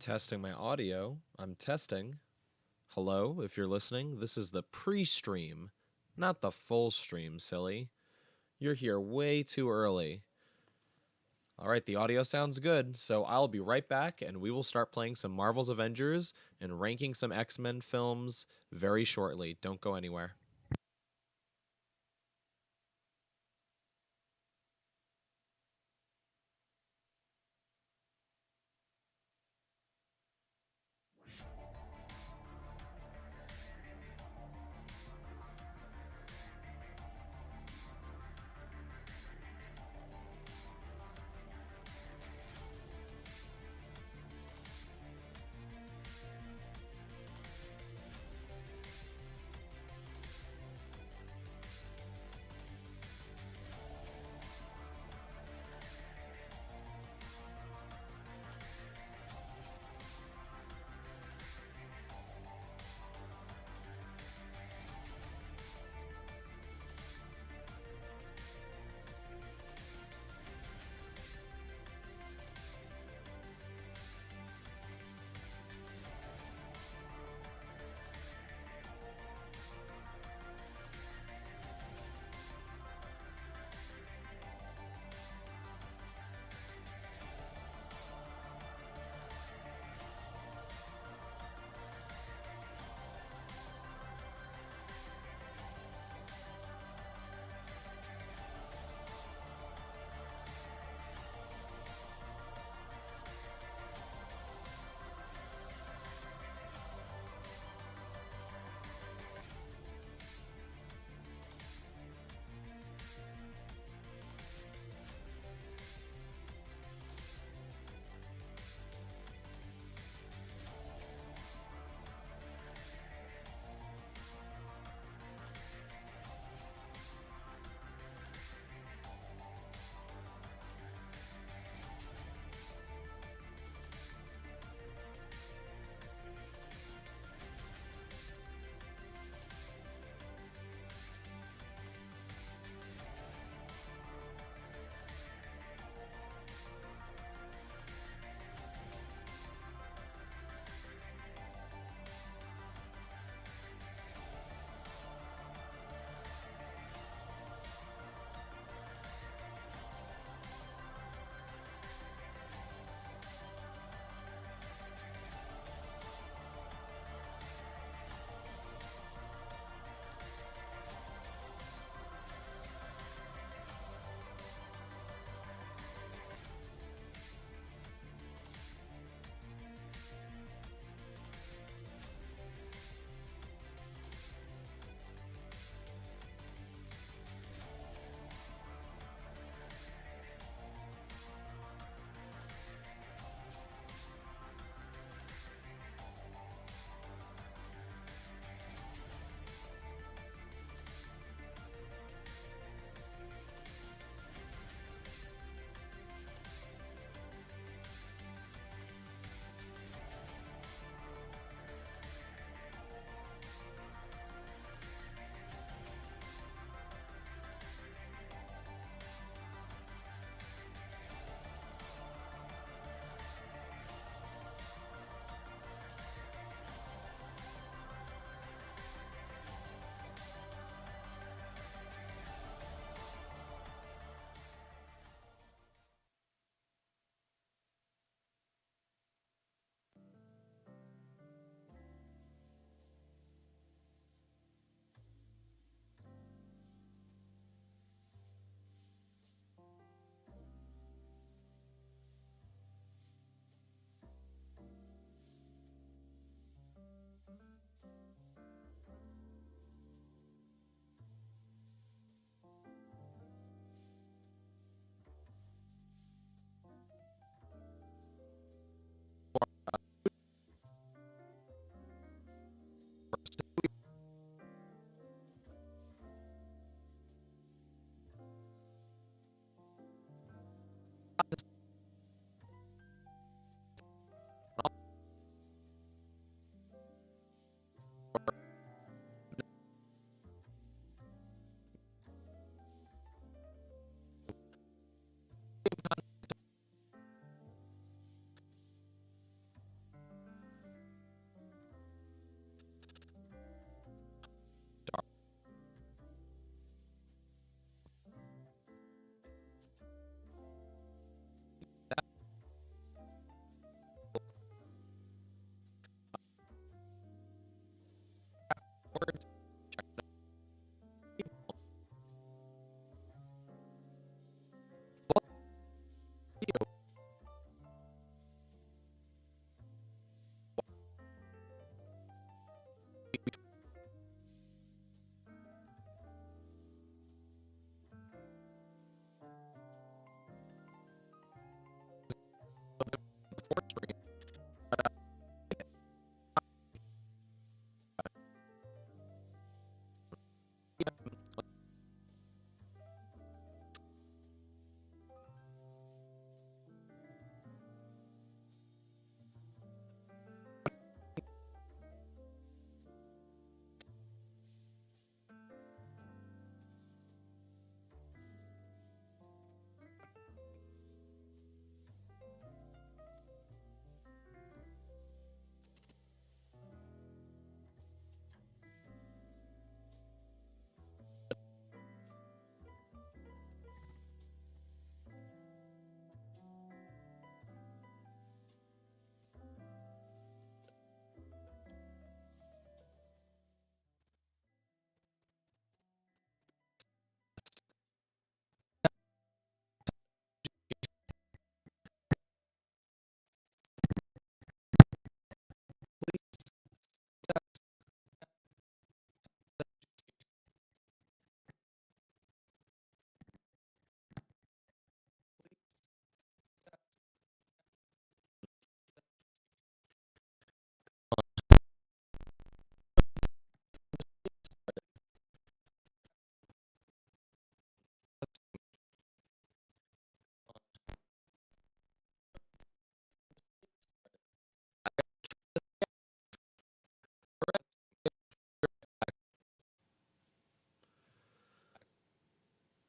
Testing my audio. I'm testing. Hello, if you're listening. This is the pre-stream, not the full stream, silly. You're here way too early. All right, the audio sounds good, so I'll be right back and we will start playing some Marvel's Avengers and ranking some X-Men films very shortly. Don't go anywhere.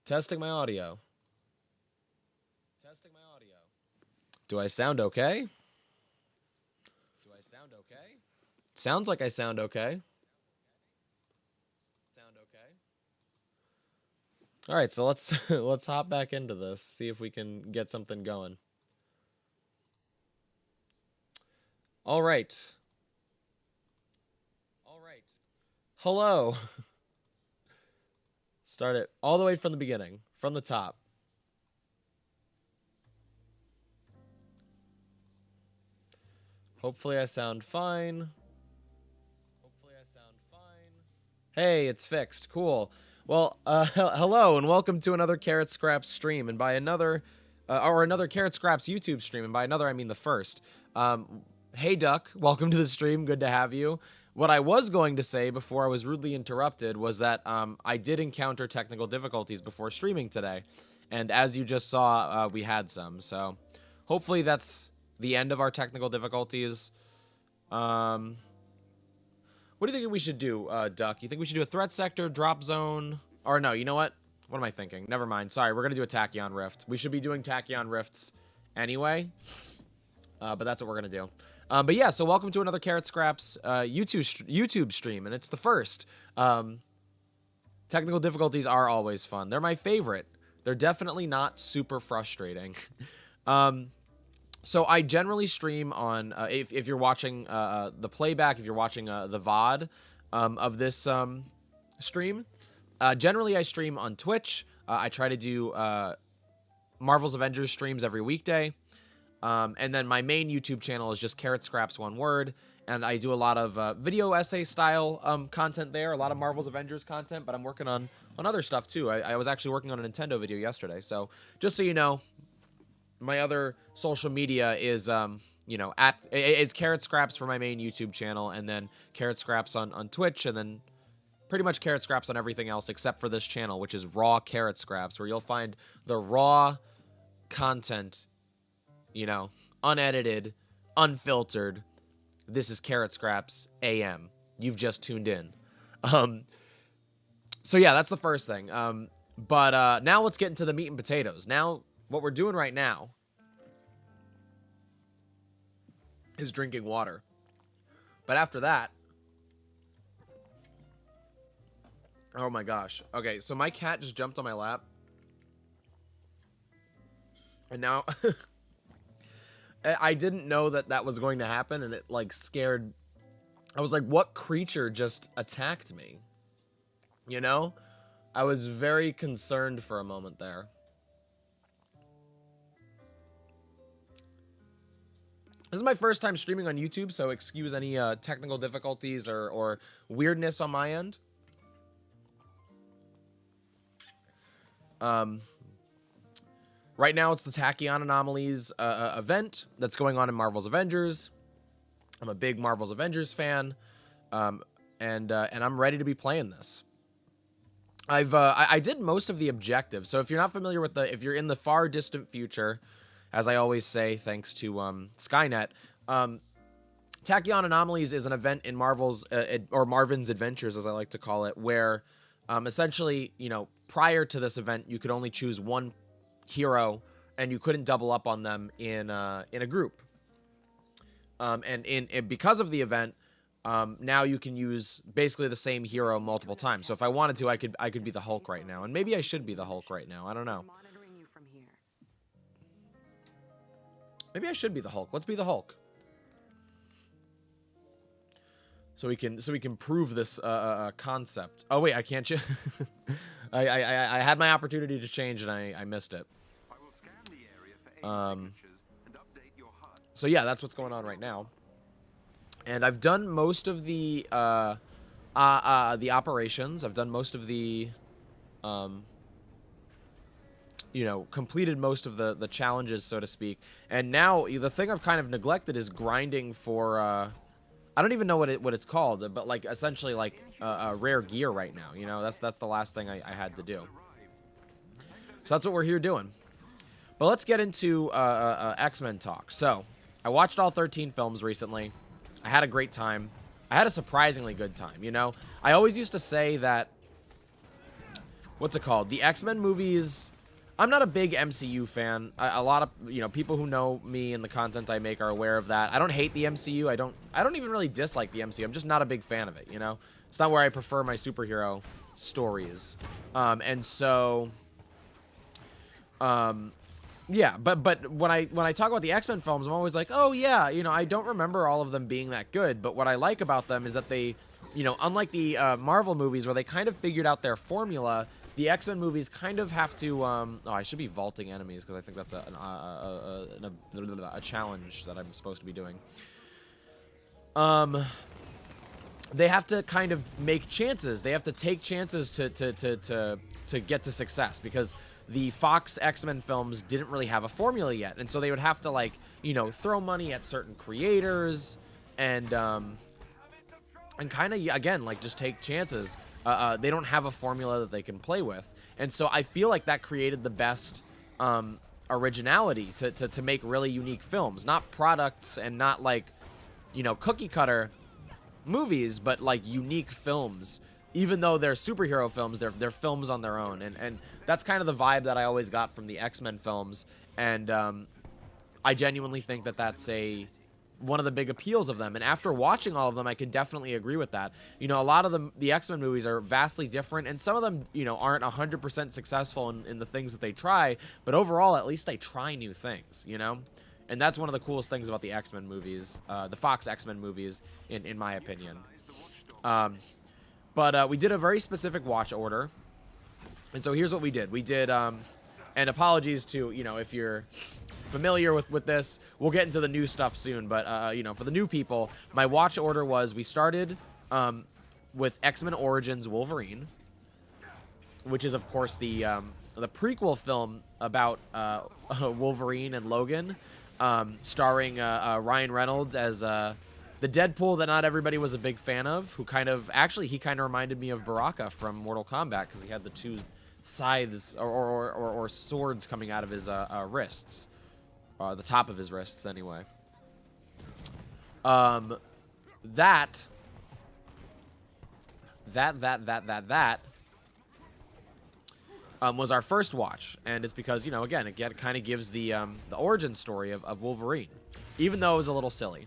Testing my audio. Testing my audio. Do I sound okay? Do I sound okay? Sounds like I sound okay. Sound okay? All right, so let's hop back into this. See if we can get something going. All right. All right. Hello. Start it all the way from the beginning, from the top. Hopefully I sound fine. Hopefully I sound fine. Hey, it's fixed. Cool. Well, hello and welcome to another Carrot Scraps stream, and by another, another Carrot Scraps YouTube stream, and by another I mean the first. Hey Duck, welcome to the stream. Good to have you. What I was going to say before I was rudely interrupted was that I did encounter technical difficulties before streaming today, and as you just saw, we had some. So hopefully that's the end of our technical difficulties. What do you think we should do, Duck? You think we should do a threat sector, drop zone? Or no, you know what? What am I thinking? Never mind. Sorry, we're going to do a Tachyon Rift. We should be doing Tachyon Rifts anyway. But that's what we're going to do. But yeah, so welcome to another Carrot Scraps YouTube stream, and it's the first. Technical difficulties are always fun. They're my favorite. They're definitely not super frustrating. So I generally stream on, if you're watching the playback, if you're watching the VOD of this stream, generally I stream on Twitch. I try to do Marvel's Avengers streams every weekday. And then my main YouTube channel is just Carrot Scraps, one word. And I do a lot of video essay style content there, a lot of Marvel's Avengers content, but I'm working on other stuff too. I was actually working on a Nintendo video yesterday. So just so you know, my other social media is, you know, is Carrot Scraps for my main YouTube channel, and then Carrot Scraps on Twitch, and then pretty much Carrot Scraps on everything else except for this channel, which is Raw Carrot Scraps, where you'll find the raw content, you know, unedited, unfiltered. This is Carrot Scraps AM. You've just tuned in. So yeah, that's the first thing. But now let's get into the meat and potatoes. Now, what we're doing right now is drinking water. But after that, oh my gosh. Okay, so my cat just jumped on my lap. And now I didn't know that that was going to happen, and it like scared. I was like, what creature just attacked me? You know? I was very concerned for a moment there. This is my first time streaming on YouTube, so excuse any technical difficulties or weirdness on my end. Right now, it's the Tachyon Anomalies event that's going on in Marvel's Avengers. I'm a big Marvel's Avengers fan, and I'm ready to be playing this. I did most of the objectives. So if you're not familiar with if you're in the far distant future, as I always say, thanks to Skynet, Tachyon Anomalies is an event in Marvel's or Marvin's Adventures, as I like to call it, where essentially, you know, prior to this event, you could only choose one hero, and you couldn't double up on them in a group. And because of the event, now you can use basically the same hero multiple times. So if I wanted to, I could be the Hulk right now, and maybe I should be the Hulk right now. I don't know. Maybe I should be the Hulk. Let's be the Hulk. So we can prove this concept. Oh wait, I can't. I had my opportunity to change, and I missed it. So yeah, that's what's going on right now. And I've done most of the operations. I've done most of the, you know, completed most of the challenges, so to speak. And now the thing I've kind of neglected is grinding for. I don't even know what it's called, but like essentially like rare gear right now. You know, that's the last thing I had to do. So that's what we're here doing. But let's get into X-Men talk. So I watched all 13 films recently. I had a great time. I had a surprisingly good time. You know, I always used to say that what's it called? The X-Men movies. I'm not a big MCU fan. A lot of, you know, people who know me and the content I make are aware of that. I don't hate the MCU. I don't even really dislike the MCU. I'm just not a big fan of it, you know? It's not where I prefer my superhero stories. And so yeah, but when I talk about the X-Men films, I'm always like, "Oh yeah, you know, I don't remember all of them being that good, but what I like about them is that they, you know, unlike the Marvel movies where they kind of figured out their formula, the X-Men movies kind of have to, oh, I should be vaulting enemies because I think that's a challenge that I'm supposed to be doing. They have to kind of make chances. They have to take chances to get to success because the Fox X-Men films didn't really have a formula yet. And so they would have to, like, you know, throw money at certain creators and kind of, again, like, just take chances. They don't have a formula that they can play with. And so I feel like that created the best originality to make really unique films. Not products and not, like, you know, cookie cutter movies, but, like, unique films. Even though they're superhero films, they're films on their own. And that's kind of the vibe that I always got from the X-Men films. And I genuinely think that that's one of the big appeals of them. And after watching all of them, I can definitely agree with that. You know, a lot of the X-Men movies are vastly different, and some of them, you know, aren't 100% successful in the things that they try, but overall, at least they try new things, you know? And that's one of the coolest things about the X-Men movies, the Fox X-Men movies, in my opinion. But we did a very specific watch order. And so here's what we did. We did, and apologies to, you know, if you're familiar with this, we'll get into the new stuff soon, but you know, for the new people, my watch order was we started with X-Men Origins Wolverine, which is of course the prequel film about Wolverine and Logan, starring Ryan Reynolds as the Deadpool that not everybody was a big fan of, who he kind of reminded me of Baraka from Mortal Kombat because he had the two scythes or swords coming out of his wrists. The top of his wrists, anyway. That was our first watch, and it's because, you know, again, it kind of gives the origin story of Wolverine, even though it was a little silly.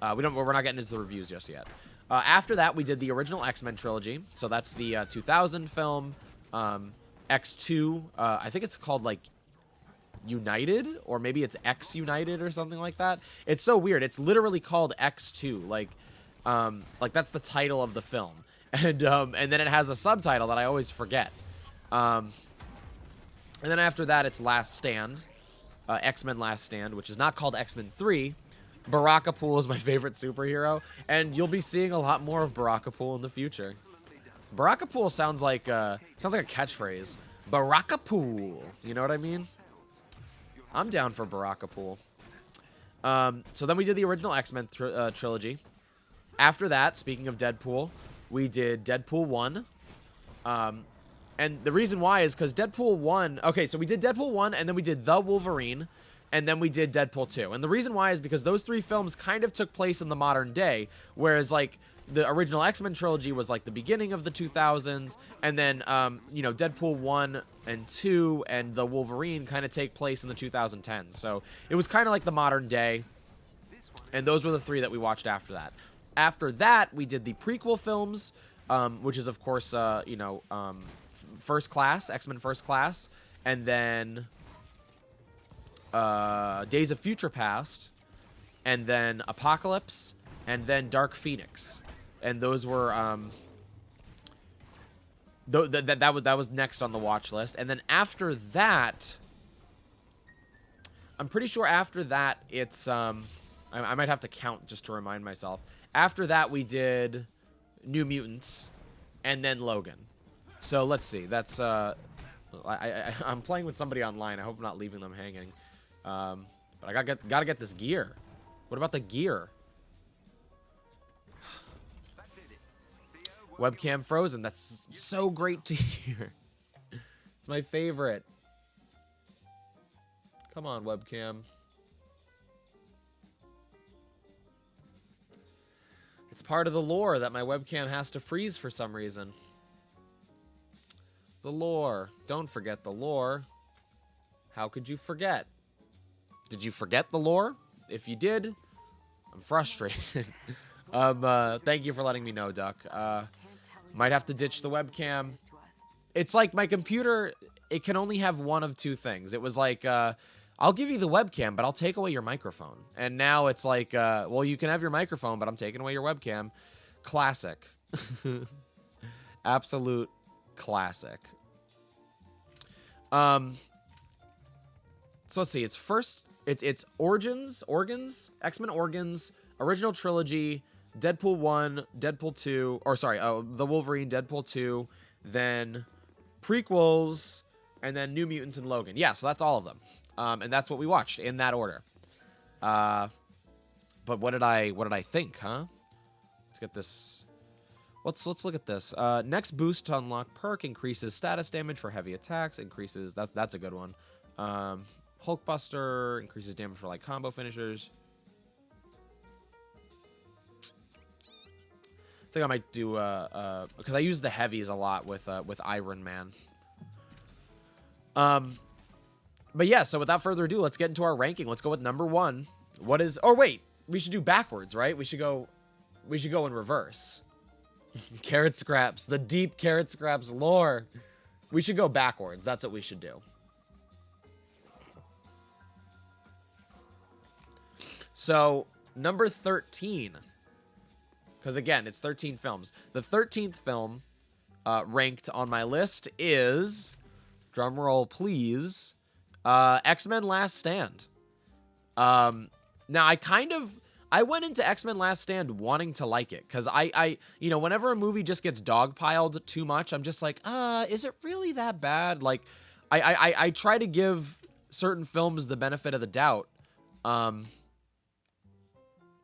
We're not getting into the reviews just yet. After that, we did the original X-Men trilogy, so that's the 2000 film, X2. I think it's called like United, or maybe it's X United or something like that. It's so weird. It's literally called X2, like that's the title of the film, and then it has a subtitle that I always forget. And then after that, it's Last Stand, X-Men Last Stand, which is not called X-Men 3. Baraka Pool is my favorite superhero, and you'll be seeing a lot more of Baraka Pool in the future. Baraka Pool sounds like a catchphrase. Baraka Pool, you know what I mean? I'm down for Baraka Pool. So then we did the original X-Men trilogy. After that, speaking of Deadpool, we did Deadpool 1. And the reason why is because Deadpool 1... Okay, so we did Deadpool 1, and then we did The Wolverine, and then we did Deadpool 2. And the reason why is because those three films kind of took place in the modern day, whereas, like, the original X-Men trilogy was, like, the beginning of the 2000s, and then, you know, Deadpool 1 and 2 and The Wolverine kind of take place in the 2010s. So it was kind of like the modern day, and those were the three that we watched after that. After that, we did the prequel films, which is, of course, you know, First Class, X-Men First Class, and then Days of Future Past, and then Apocalypse, and then Dark Phoenix. And those were that was next on the watch list. And then after that, I'm pretty sure after that it's I might have to count just to remind myself. After that we did New Mutants and then Logan. So let's see. That's I'm playing with somebody online. I hope I'm not leaving them hanging. But I gotta get this gear. What about the gear? Webcam frozen. That's so great to hear. It's my favorite. Come on, webcam. It's part of the lore that my webcam has to freeze for some reason. The lore. Don't forget the lore. How could you forget? Did you forget the lore? If you did, I'm frustrated. Thank you for letting me know, Duck. Might have to ditch the webcam. It's like my computer, it can only have one of two things. It was like, I'll give you the webcam, but I'll take away your microphone. And now it's like, well, you can have your microphone, but I'm taking away your webcam. Classic. Absolute classic. So let's see. It's first, it's Origins, X-Men Origins, Original Trilogy, Deadpool 1, Deadpool 2, or sorry, the Wolverine, Deadpool 2, then prequels, and then New Mutants and Logan. Yeah, so that's all of them. And that's what we watched in that order. But what did I think, huh? Let's get this. Let's look at this. Next boost to unlock perk increases status damage for heavy attacks. Increases that's a good one. Hulkbuster increases damage for like combo finishers. I think I might do because I use the heavies a lot with Iron Man. But yeah, so without further ado, let's get into our ranking. Let's go with number 1. What is? Oh wait, we should do backwards, right? We should go in reverse. Carrot Scraps, the deep Carrot Scraps lore. We should go backwards. That's what we should do. So number 13. Because again, it's 13 films. The 13th film ranked on my list is, drumroll please, X-Men Last Stand. Now I went into X-Men Last Stand wanting to like it. Because you know, whenever a movie just gets dogpiled too much, I'm just like, is it really that bad? Like, I try to give certain films the benefit of the doubt.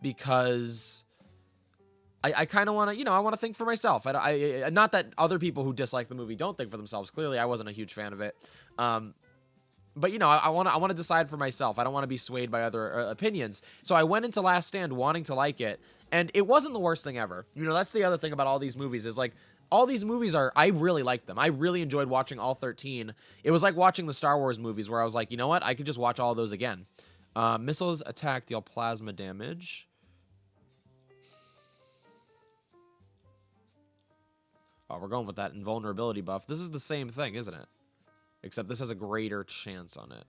Because I kind of want to, you know, I want to think for myself. I not that other people who dislike the movie don't think for themselves. Clearly, I wasn't a huge fan of it. But you know, I want to decide for myself. I don't want to be swayed by other opinions. So I went into Last Stand wanting to like it, and it wasn't the worst thing ever. You know, that's the other thing about all these movies is like all these movies I really liked them. I really enjoyed watching all 13. It was like watching the Star Wars movies where I was like, you know what, I could just watch all of those again. Missiles attack deal plasma damage. Oh, we're going with that invulnerability buff. This is the same thing, isn't it? Except this has a greater chance on it.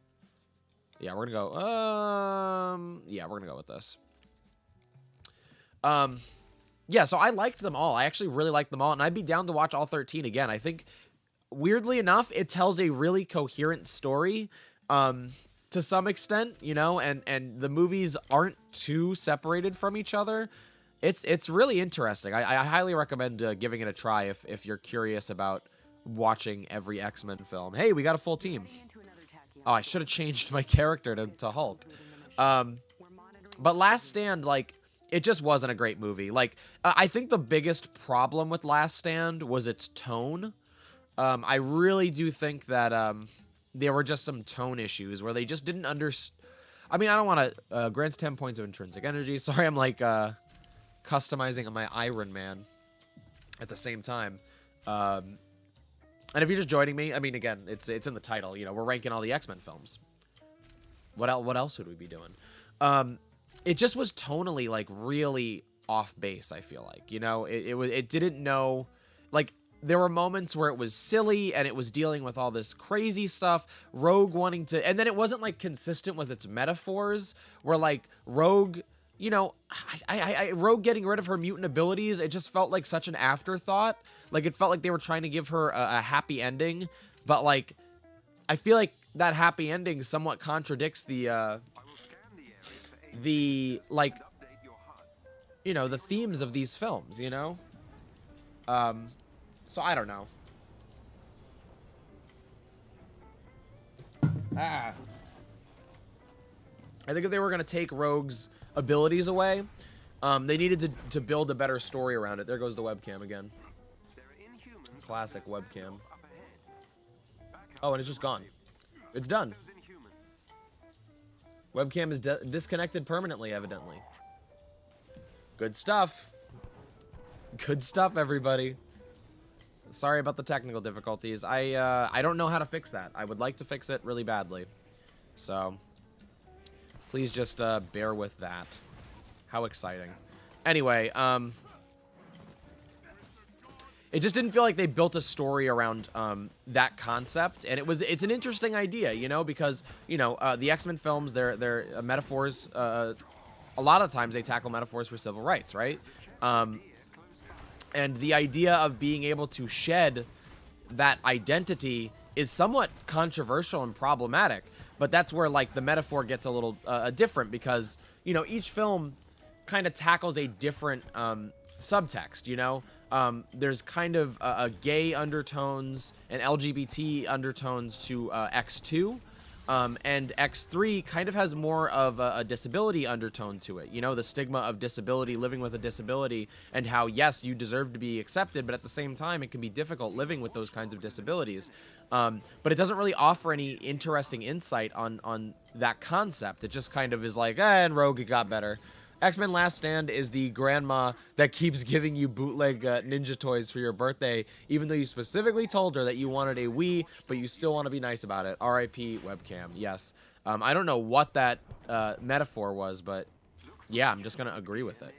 Yeah, we're gonna go, yeah, we're gonna go with this. Yeah, so I liked them all. I actually really liked them all, and I'd be down to watch all 13 again. I think, weirdly enough, it tells a really coherent story, to some extent, you know, and the movies aren't too separated from each other. It's really interesting. I highly recommend giving it a try if you're curious about watching every X-Men film. Hey, we got a full team. Oh, I should have changed my character to Hulk. But Last Stand, like, it just wasn't a great movie. Like, I think the biggest problem with Last Stand was its tone. I really do think that there were just some tone issues where they just didn't understand. I mean, I don't want to grant 10 points of intrinsic energy. Sorry, I'm like customizing my Iron Man at the same time. And if you're just joining me, I mean, again, it's in the title. You know, we're ranking all the X-Men films. What else would we be doing? It just was tonally like really off base. I feel like, you know, it didn't know, like, there were moments where it was silly and it was dealing with all this crazy stuff. Rogue wanting to, and then it wasn't like consistent with its metaphors. Where like Rogue, you know, Rogue getting rid of her mutant abilities, it just felt like such an afterthought. Like, it felt like they were trying to give her a happy ending, but like, I feel like that happy ending somewhat contradicts the like, you know, the themes of these films, you know? So I don't know. I think if they were going to take Rogue's abilities away, they needed to build a better story around it. There goes the webcam again. Classic webcam. Oh, and it's just gone. It's done. Webcam is disconnected permanently, evidently. Good stuff. Good stuff, everybody. Sorry about the technical difficulties. I don't know how to fix that. I would like to fix it really badly. So, please just bear with that. How exciting. Anyway, it just didn't feel like they built a story around that concept, and it's an interesting idea, you know, because the X-Men films, they're metaphors. A lot of times they tackle metaphors for civil rights, right? And the idea of being able to shed that identity is somewhat controversial and problematic. But that's where, like, the metaphor gets a little different, because, each film kind of tackles a different subtext, there's kind of a gay undertones and LGBT undertones to X2. And X3 kind of has more of a disability undertone to it. The stigma of disability, living with a disability, and how, yes, you deserve to be accepted, but at the same time, it can be difficult living with those kinds of disabilities. But it doesn't really offer any interesting insight on that concept. It just kind of is like, and Rogue, it got better. X-Men Last Stand is the grandma that keeps giving you bootleg ninja toys for your birthday, even though you specifically told her that you wanted a Wii, but you still want to be nice about it. R.I.P. webcam. Yes. I don't know what that metaphor was, but yeah, I'm just going to agree with it,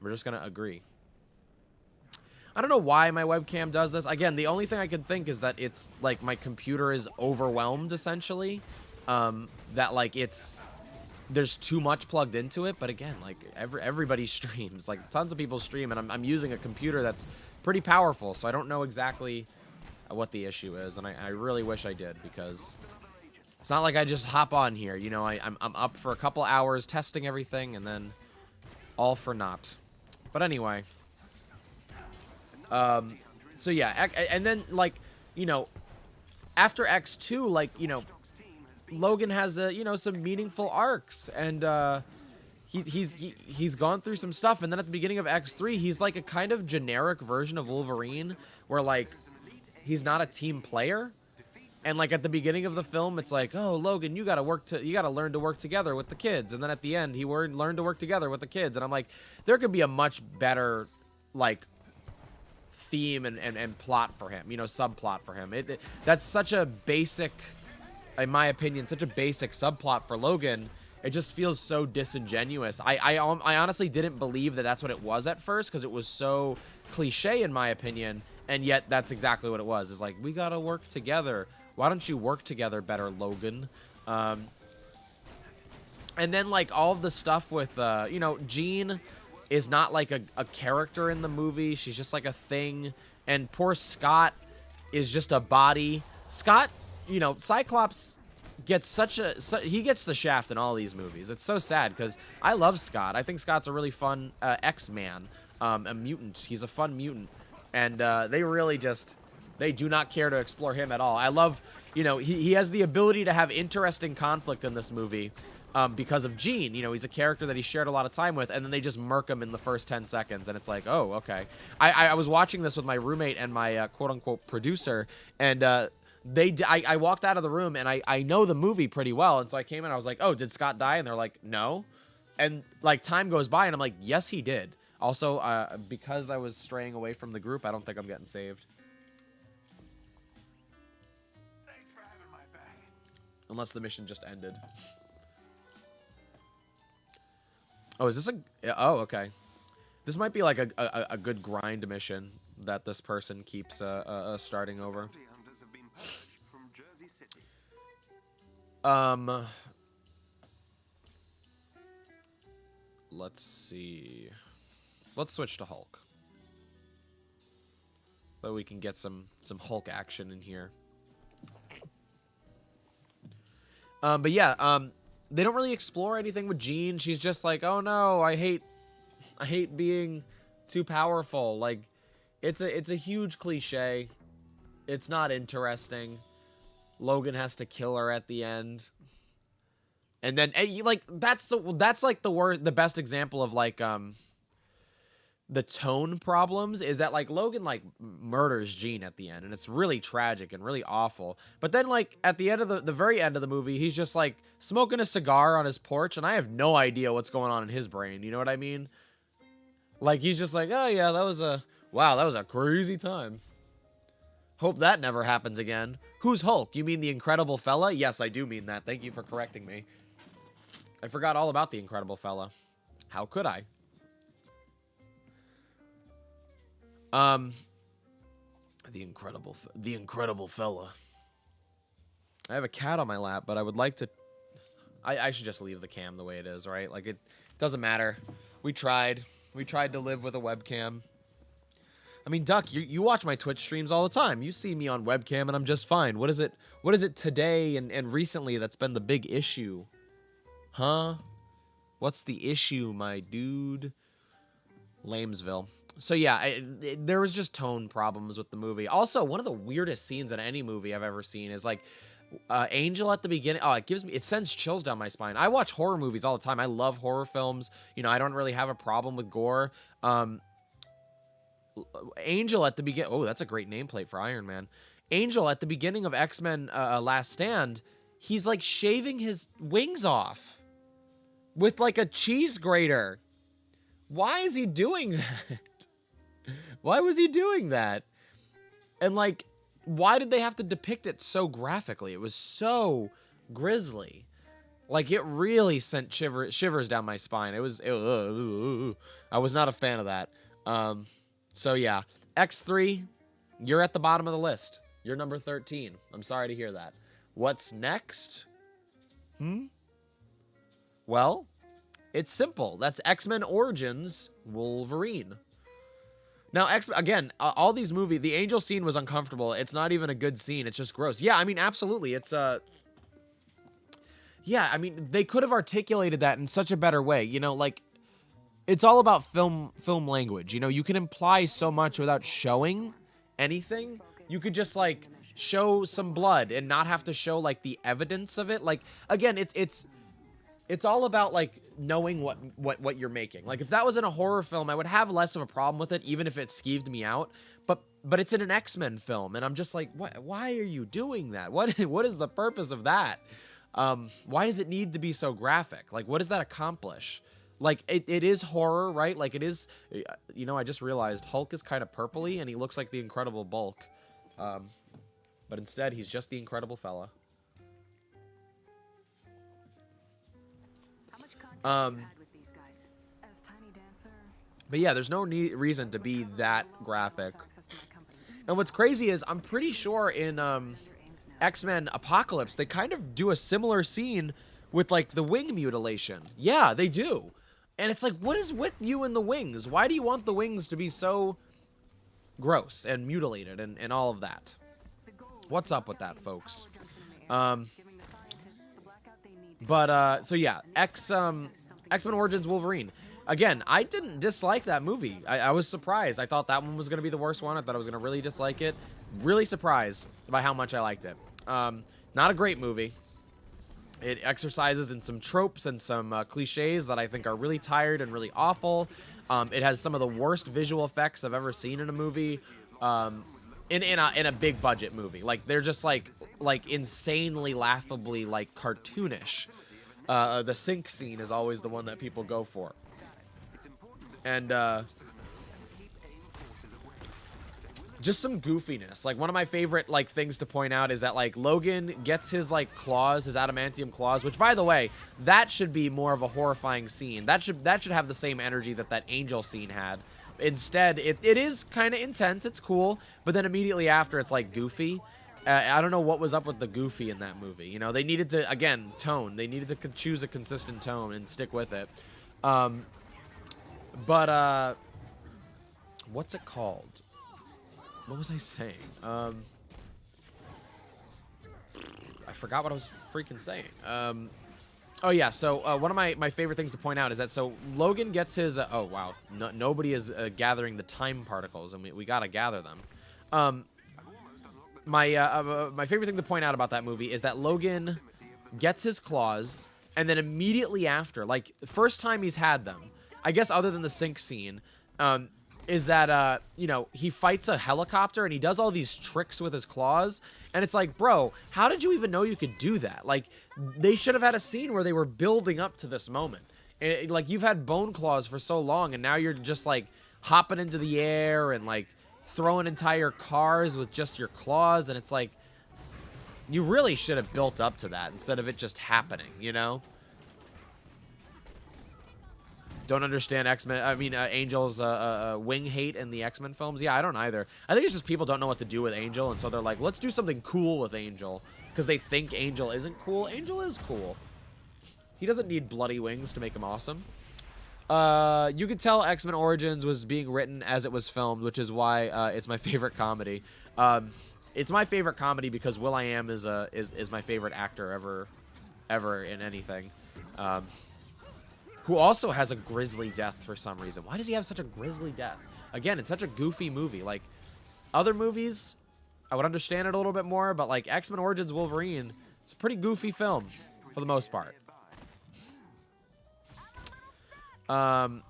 We're just going to agree. I don't know why my webcam does this. Again, the only thing I can think is that it's, like, my computer is overwhelmed, essentially. That, like, there's too much plugged into it, but again, like, everybody streams, like, tons of people stream, and I'm using a computer that's pretty powerful, so I don't know exactly what the issue is, and I really wish I did, because it's not like I just hop on here, I'm up for a couple hours testing everything, and then all for naught. But anyway, so yeah, and then, like, after X2, like, Logan has some meaningful arcs, and he's gone through some stuff, and then at the beginning of X3 he's like a kind of generic version of Wolverine, where, like, he's not a team player, and, like, at the beginning of the film it's like, oh, Logan, you gotta learn to work together with the kids, and then at the end he learned to work together with the kids, and I'm like, there could be a much better, like, theme and plot for him, subplot for him. That's such a basic, in my opinion, such a basic subplot for Logan. It just feels so disingenuous. I honestly didn't believe that that's what it was at first, because it was so cliche, in my opinion, and yet that's exactly what it was. It's like, we gotta work together. Why don't you work together better, Logan? And then, like, all of the stuff with, Jean is not, like, a character in the movie. She's just, like, a thing. And poor Scott is just a body. Scott, Cyclops gets he gets the shaft in all these movies. It's so sad, because I love Scott. I think Scott's a really fun X-Man, a mutant. He's a fun mutant, and they really they do not care to explore him at all. I love, he has the ability to have interesting conflict in this movie, because of Jean. He's a character that he shared a lot of time with, and then they just murk him in the first 10 seconds, and it's like, oh, okay. I was watching this with my roommate and my quote-unquote producer, and I walked out of the room, and I know the movie pretty well, and so I came in, I was like, oh, did Scott die? And they're like, no. And, like, time goes by, and I'm like, yes, he did. Also, because I was straying away from the group, I don't think I'm getting saved. Thanks for having my back. Unless the mission just ended. Oh, is this oh, okay. This might be, like, a good grind mission that this person keeps starting over. Let's see. Let's switch to Hulk. So we can get some Hulk action in here. But yeah, they don't really explore anything with Jean. She's just like, oh no, I hate being too powerful. Like, it's a huge cliche. It's not interesting. Logan has to kill her at the end. And then, like, that's like the best example of, like, the tone problems, is that, like, Logan, like, murders Jean at the end, and it's really tragic and really awful. But then, like, at the end of the very end of the movie, he's just, like, smoking a cigar on his porch, and I have no idea what's going on in his brain. You know what I mean? Like, he's just like, oh yeah, that was a crazy time. Hope that never happens again. Who's Hulk? You mean the Incredible Fella? Yes, I do mean that. Thank you for correcting me. I forgot all about the Incredible Fella. How could I? The Incredible Fella. I have a cat on my lap, but I would like to... I should just leave the cam the way it is, right? Like, it doesn't matter. We tried. We tried to live with a webcam. I mean, Duck, you watch my Twitch streams all the time. You see me on webcam, and I'm just fine. What is it today and recently that's been the big issue? Huh? What's the issue, my dude? Lamesville. So, yeah, there was just tone problems with the movie. Also, one of the weirdest scenes in any movie I've ever seen is, like... Angel at the beginning. Oh, it sends chills down my spine. I watch horror movies all the time. I love horror films. You know, I don't really have a problem with gore. Angel at the beginning. Oh, that's a great nameplate for Iron Man. Angel at the beginning of X-Men Last Stand, he's like shaving his wings off with like a cheese grater. Why is he doing that? Why was he doing that? And like, why did they have to depict it so graphically? It was so grisly. Like, it really sent shivers down my spine. I was not a fan of that. So, yeah. X3, you're at the bottom of the list. You're number 13. I'm sorry to hear that. What's next? Well, it's simple. That's X-Men Origins Wolverine. Now, again, all these movies, the Angel scene was uncomfortable. It's not even a good scene. It's just gross. Yeah, I mean, absolutely. It's, yeah, I mean, they could have articulated that in such a better way. You know, like, it's all about film language. You know, you can imply so much without showing anything. You could just, like, show some blood and not have to show, like, the evidence of it. Like, again, it's all about, like, knowing what you're making. Like, if that was in a horror film, I would have less of a problem with it, even if it skeeved me out. But it's in an X-Men film, and I'm just like, why are you doing that? What is the purpose of that? Why does it need to be so graphic? Like, what does that accomplish? Like, it is horror, right? Like, it is, you know, I just realized Hulk is kind of purpley, and he looks like the Incredible Bulk. But instead, he's just the Incredible Fella. But yeah, there's no reason to be that graphic. And what's crazy is I'm pretty sure in X-Men Apocalypse, they kind of do a similar scene with like the wing mutilation. Yeah, they do. And it's like, what is with you and the wings? Why do you want the wings to be so gross and mutilated and all of that? What's up with that, folks? So yeah, X-Men Origins Wolverine. Again, I didn't dislike that movie. I was surprised. I thought that one was going to be the worst one. I thought I was going to really dislike it. Really surprised by how much I liked it. Not a great movie. It exercises in some tropes and some cliches that I think are really tired and really awful. It has some of the worst visual effects I've ever seen in a movie. In a big budget movie. Like, they're just like insanely laughably like cartoonish. The sink scene is always the one that people go for. And just some goofiness. Like, one of my favorite like things to point out is that like Logan gets his like claws, his adamantium claws, which by the way, that should be more of a horrifying scene. That should have the same energy that Angel scene had. Instead, it is kind of intense. It's cool, but then immediately after, it's like goofy. I don't know what was up with the goofy in that movie. You know, they needed to, again, tone. They needed to choose a consistent tone and stick with it. What's it called? What was I saying? I forgot what I was freaking saying. Oh, yeah, so one of my favorite things to point out is that, so Logan gets his, oh, wow, nobody is gathering the time particles, and we gotta gather them. My favorite thing to point out about that movie is that Logan gets his claws, and then immediately after, like, first time he's had them, I guess other than the sink scene, is that, you know, he fights a helicopter, and he does all these tricks with his claws, and it's like, bro, how did you even know you could do that? Like, they should have had a scene where they were building up to this moment. Like, you've had bone claws for so long, and now you're just, like, hopping into the air and, like, throwing entire cars with just your claws, and it's like, you really should have built up to that instead of it just happening, you know? Don't understand Angel's wing hate in the X-Men films. Yeah, I don't either. I think it's just people don't know what to do with Angel, and so they're like, let's do something cool with Angel, because they think Angel isn't cool. Angel is cool. He doesn't need bloody wings to make him awesome. You could tell X-Men Origins was being written as it was filmed, which is why it's my favorite comedy. It's my favorite comedy because will.i.am is my favorite actor ever in anything. Who also has a grisly death for some reason. Why does he have such a grisly death? Again, it's such a goofy movie. Like, other movies, I would understand it a little bit more, but like X-Men Origins Wolverine, it's a pretty goofy film for the most part. But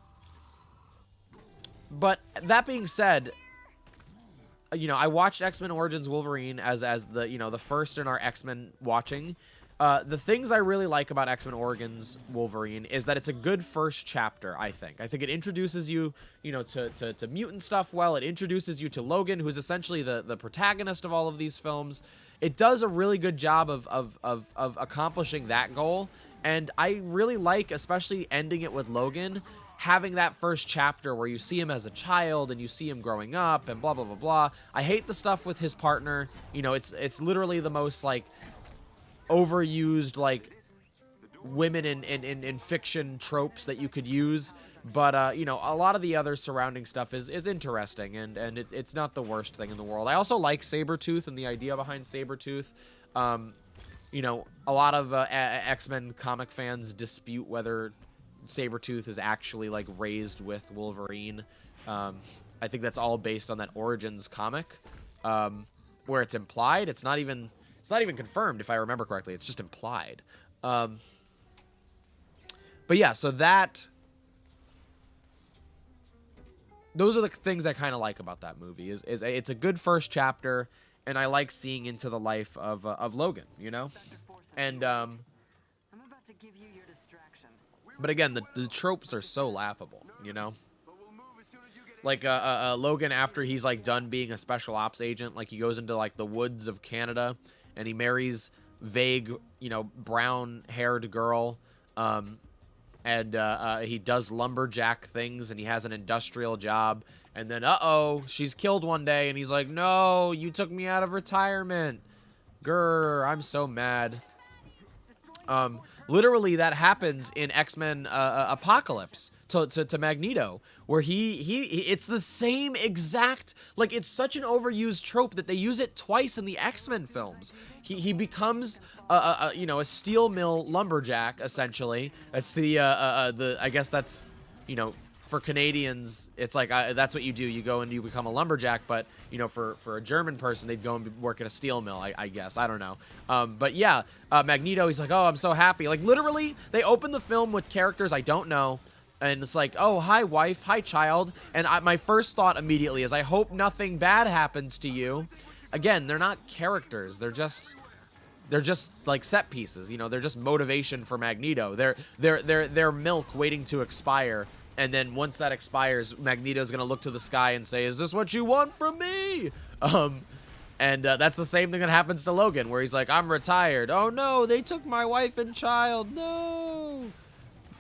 that being said, you know, I watched X-Men Origins Wolverine as the, you know, the first in our X-Men watching. The things I really like about X-Men Origins Wolverine is that it's a good first chapter, I think. I think it introduces you, you know, to mutant stuff well. It introduces you to Logan, who's essentially the protagonist of all of these films. It does a really good job of accomplishing that goal. And I really like, especially ending it with Logan, having that first chapter where you see him as a child and you see him growing up and blah, blah, blah, blah. I hate the stuff with his partner. You know, it's literally the most, like, overused, like, women in fiction tropes that you could use. But, you know, a lot of the other surrounding stuff is interesting, and it's not the worst thing in the world. I also like Sabretooth and the idea behind Sabretooth. You know, a lot of X-Men comic fans dispute whether Sabretooth is actually, like, raised with Wolverine. I think that's all based on that Origins comic, where it's implied. It's not even confirmed, if I remember correctly. It's just implied. But yeah, so those are the things I kind of like about that movie. Is it's a good first chapter, and I like seeing into the life of Logan, you know? And, but again, the tropes are so laughable, you know? Like, Logan, after he's, like, done being a special ops agent, like, he goes into, like, the woods of Canada, and he marries vague, you know, brown-haired girl, and he does lumberjack things, and he has an industrial job, and then, uh-oh, she's killed one day, and he's like, no, you took me out of retirement. Grr, I'm so mad. Literally, that happens in X-Men Apocalypse to Magneto, where it's the same exact, like, it's such an overused trope that they use it twice in the X-Men films. He becomes you know, a steel mill lumberjack, essentially. That's the I guess that's, you know, for Canadians, it's like, that's what you do. You go and you become a lumberjack, but, you know, for a German person, they'd go and work at a steel mill, I guess. I don't know. But yeah, Magneto, he's like, oh, I'm so happy. Like, literally, they open the film with characters I don't know, and it's like, oh, hi, wife, hi, child. And my first thought immediately is, I hope nothing bad happens to you. Again, they're not characters. They're just like set pieces. You know, they're just motivation for Magneto. They're milk waiting to expire. And then once that expires, Magneto's going to look to the sky and say, is this what you want from me? And that's the same thing that happens to Logan, where he's like, I'm retired. Oh, no, they took my wife and child. No.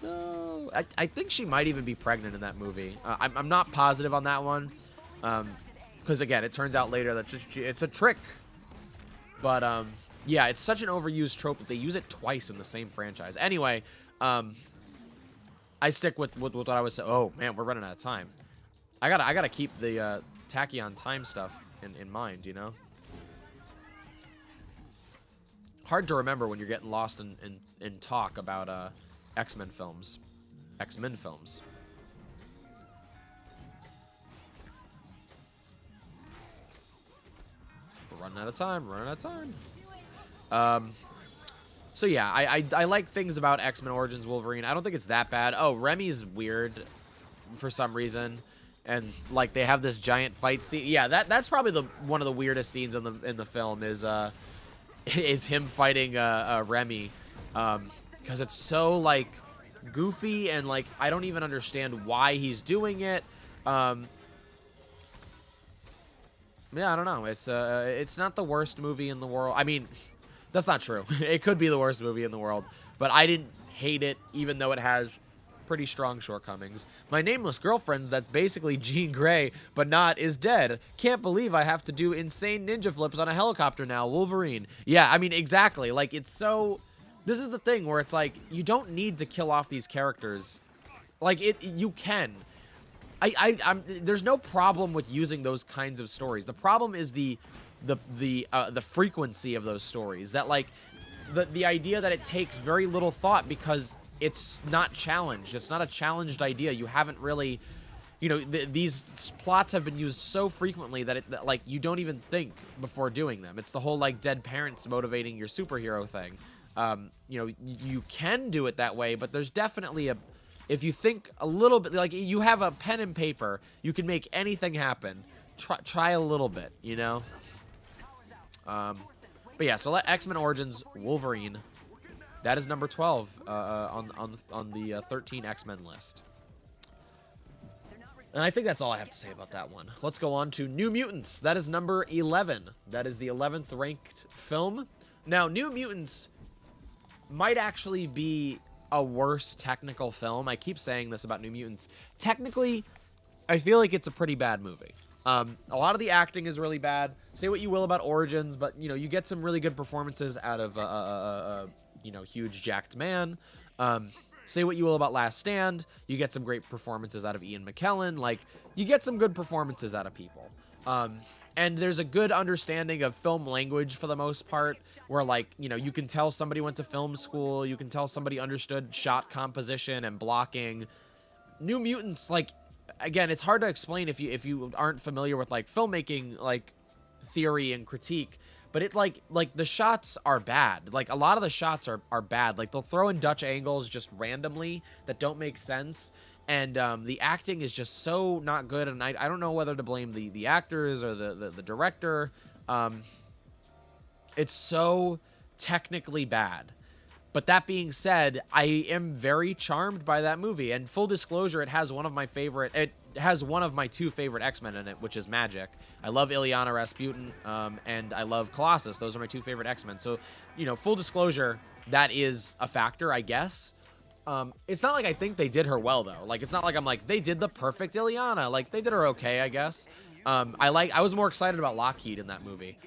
No. I think she might even be pregnant in that movie. I'm not positive on that one. Because, again, it turns out later that it's a trick. But, yeah, it's such an overused trope that they use it twice in the same franchise. Anyway, I stick with what I was saying. Oh, man, we're running out of time. I gotta keep the tachyon time stuff in mind, you know? Hard to remember when you're getting lost in talk about X-Men films. X-Men films. We're running out of time. So yeah, I like things about X-Men Origins Wolverine. I don't think it's that bad. Oh, Remy's weird for some reason, and like they have this giant fight scene. Yeah, that's probably one of the weirdest scenes in the film is him fighting Remy, because it's so like goofy and like I don't even understand why he's doing it. Yeah, I don't know. It's not the worst movie in the world. I mean, that's not true. It could be the worst movie in the world, but I didn't hate it, even though it has pretty strong shortcomings. My nameless girlfriend's that's basically Jean Grey, but not, is dead. Can't believe I have to do insane ninja flips on a helicopter now. Wolverine. Yeah, I mean, exactly. Like, it's so... This is the thing where it's like, you don't need to kill off these characters. Like, you can. There's no problem with using those kinds of stories. The problem is the frequency of those stories. That, like, the idea that it takes very little thought because it's not challenged. It's not a challenged idea. You haven't really, you know, these plots have been used so frequently that like, you don't even think before doing them. It's the whole, like, dead parents motivating your superhero thing. You know, you can do it that way, but there's definitely if you think a little bit, like, you have a pen and paper, you can make anything happen. Try a little bit, you know? But yeah, so let X-Men Origins Wolverine. That is number 12 on the 13 X-Men list. And I think that's all I have to say about that one. Let's go on to New Mutants. That is number 11. That is the 11th ranked film. Now, New Mutants might actually be a worse technical film. I keep saying this about New Mutants. Technically, I feel like it's a pretty bad movie. A lot of the acting is really bad. Say what you will about Origins, but, you know, you get some really good performances out of, you know, huge jacked man. Say what you will about Last Stand. You get some great performances out of Ian McKellen. Like, you get some good performances out of people. And there's a good understanding of film language for the most part, where, like, you know, you can tell somebody went to film school. You can tell somebody understood shot composition and blocking. New Mutants, like, again, it's hard to explain if you aren't familiar with, like, filmmaking, like, theory and critique. But it, like the shots are bad. Like, a lot of the shots are bad. Like, they'll throw in Dutch angles just randomly that don't make sense. And the acting is just so not good. And I don't know whether to blame the actors or the director. It's so technically bad. But that being said, I am very charmed by that movie. And full disclosure, it has one of my two favorite X-Men in it, which is Magic. I love Ilyana Rasputin, and I love Colossus. Those are my two favorite X-Men. So, you know, full disclosure, that is a factor, I guess. It's not like I think they did her well, though. Like, it's not like I'm like, they did the perfect Ilyana. Like, they did her okay, I guess. I was more excited about Lockheed in that movie.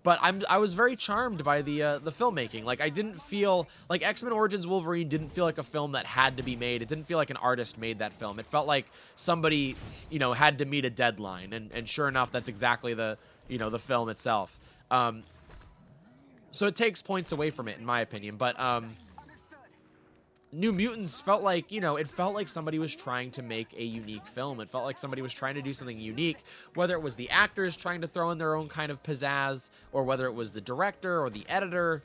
But I was very charmed by the filmmaking. Like, I didn't feel like X-Men Origins Wolverine didn't feel like a film that had to be made. It didn't feel like an artist made that film. It felt like somebody, you know, had to meet a deadline. And sure enough, that's exactly the film itself. So it takes points away from it, in my opinion. But New Mutants felt like, you know, it felt like somebody was trying to make a unique film. It felt like somebody was trying to do something unique, whether it was the actors trying to throw in their own kind of pizzazz, or whether it was the director or the editor,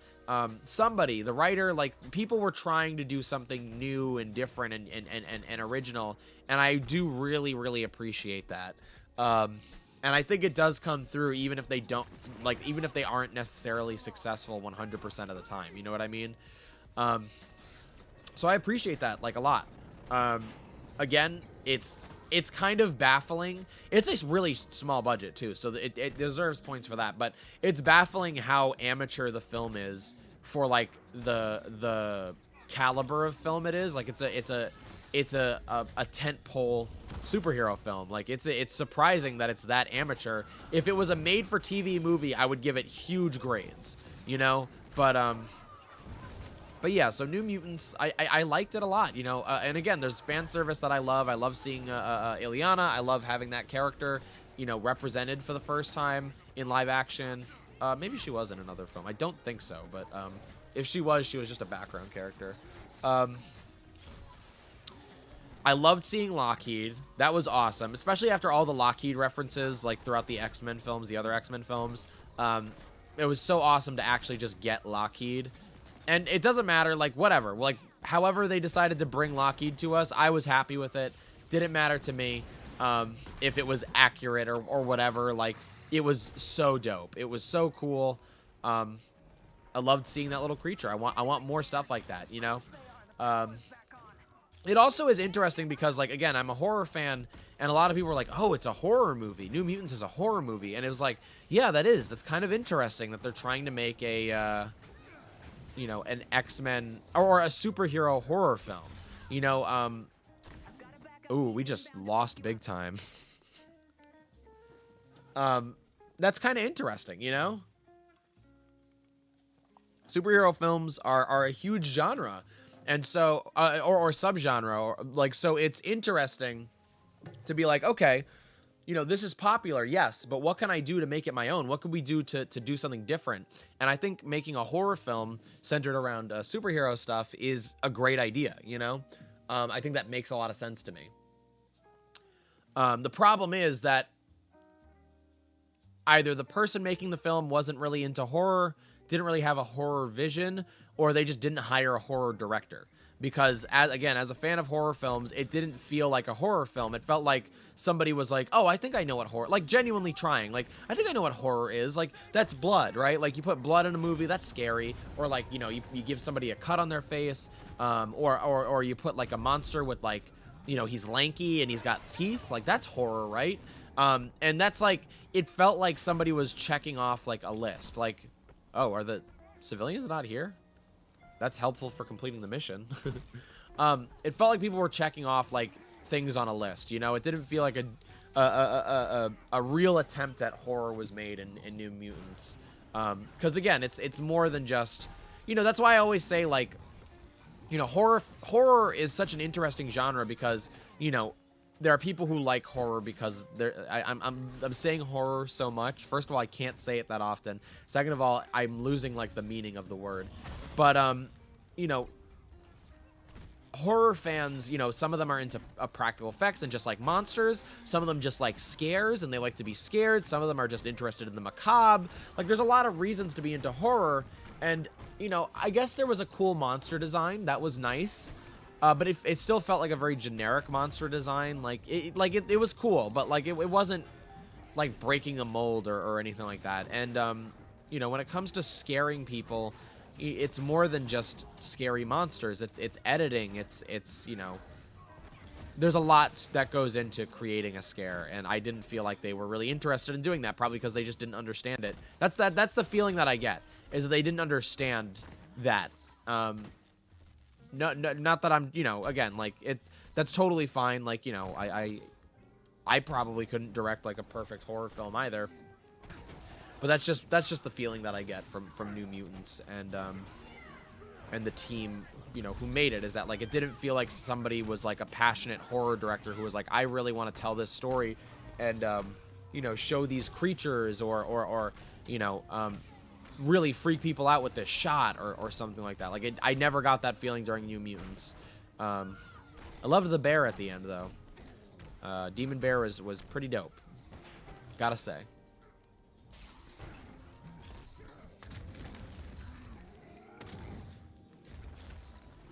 somebody, the writer, like, people were trying to do something new and different and original. And I do really, really appreciate that. And I think it does come through, even if they don't, like, even if they aren't necessarily successful 100% of the time. You know what I mean? So I appreciate that, like, a lot. Again, it's kind of baffling. It's a really small budget, too, so it deserves points for that. But it's baffling how amateur the film is for, like, the caliber of film it is. Like, it's a tentpole superhero film. Like, it's surprising that it's that amateur. If it was a made-for-TV movie, I would give it huge grades, you know? But yeah, so New Mutants, I liked it a lot, you know, and again, there's fan service that I love. I love seeing Ilyana. I love having that character, you know, represented for the first time in live action. Maybe she was in another film. I don't think so, but if she was just a background character. I loved seeing Lockheed. That was awesome, especially after all the Lockheed references, like, throughout the X-Men films, the other X-Men films. It was so awesome to actually just get Lockheed. And it doesn't matter, like, whatever. Like, however they decided to bring Lockheed to us, I was happy with it. Didn't matter to me if it was accurate or whatever. Like, it was so dope. It was so cool. I loved seeing that little creature. I want more stuff like that, you know? it also is interesting because, like, again, I'm a horror fan, and a lot of people are like, oh, it's a horror movie. New Mutants is a horror movie. And it was like, yeah, that is. That's kind of interesting that they're trying to make a, you know, an X-Men or a superhero horror film. You know, ooh, we just lost big time. That's kind of interesting, you know? Superhero films are a huge genre. And so, or subgenre, or like, so it's interesting to be like, okay, you know, this is popular, yes, but what can I do to make it my own? What can we do to do something different? And I think making a horror film centered around superhero stuff is a great idea, you know? I think that makes a lot of sense to me. The problem is that either the person making the film wasn't really into horror, didn't really have a horror vision, or they just didn't hire a horror director. Because, as a fan of horror films, it didn't feel like a horror film. It felt like somebody was like, oh, I think I know what horror... Like, genuinely trying. Like, I think I know what horror is. Like, that's blood, right? Like, you put blood in a movie, that's scary. Or, like, you know, you give somebody a cut on their face. Or you put, like, a monster with, like, you know, he's lanky and he's got teeth. Like, that's horror, right? And that's, like... It felt like somebody was checking off, like, a list. Like, oh, are the civilians not here? That's helpful for completing the mission. It felt like people were checking off, like, things on a list, you know? It didn't feel like a real attempt at horror was made in New Mutants. Because, again, it's more than just... You know, that's why I always say, like... You know, horror is such an interesting genre because, you know... There are people who like horror because I'm saying horror so much. First of all, I can't say it that often. Second of all, I'm losing, like, the meaning of the word. But, you know, horror fans, you know, some of them are into practical effects and just like monsters. Some of them just like scares and they like to be scared. Some of them are just interested in the macabre. Like, there's a lot of reasons to be into horror. And, you know, I guess there was a cool monster design. That was nice. But it still felt like a very generic monster design. Like, it was cool, but, like, it wasn't, like, breaking a mold or anything like that. And, you know, when it comes to scaring people, it's more than just scary monsters. It's editing. It's, you know, there's a lot that goes into creating a scare, and I didn't feel like they were really interested in doing that, probably because they just didn't understand it. That's the feeling that I get, is that they didn't understand that. No, not that I'm, you know, again, like, that's totally fine. Like, you know, I probably couldn't direct, like, a perfect horror film either. But that's just the feeling that I get from New Mutants and the team, you know, who made it, is that, like, it didn't feel like somebody was, like, a passionate horror director who was like, I really want to tell this story and, you know, show these creatures or you know, really freak people out with this shot or something like that. Like, I never got that feeling during New Mutants. I loved the bear at the end, though. Demon Bear was pretty dope, gotta say.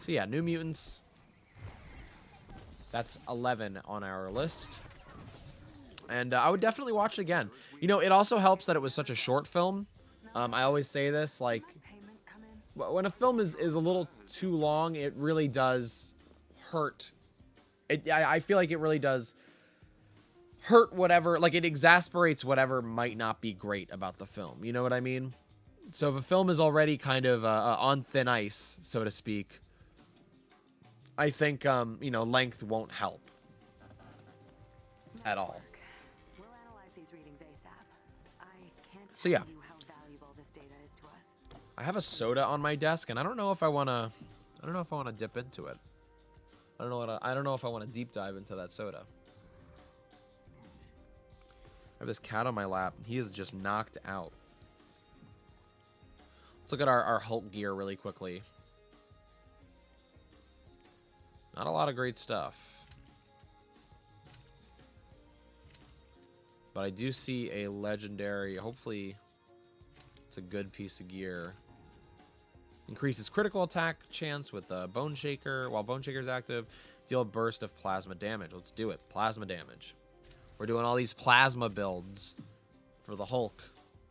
So yeah, New Mutants. That's 11 on our list. And I would definitely watch it again. You know, it also helps that it was such a short film. I always say this, like, when a film is a little too long, it really does hurt. I feel like it really does hurt whatever, like, it exasperates whatever might not be great about the film. You know what I mean? So if a film is already kind of on thin ice, so to speak, I think, you know, length won't help at all. So yeah. I have a soda on my desk, and I don't know if I want to dip into it. I don't know if I want to deep dive into that soda. I have this cat on my lap. He is just knocked out. Let's look at our Hulk gear really quickly. Not a lot of great stuff. But I do see a legendary, hopefully it's a good piece of gear. Increases critical attack chance with Bone Shaker. While Bone Shaker is active, deal a burst of plasma damage. Let's do it. Plasma damage. We're doing all these plasma builds for the Hulk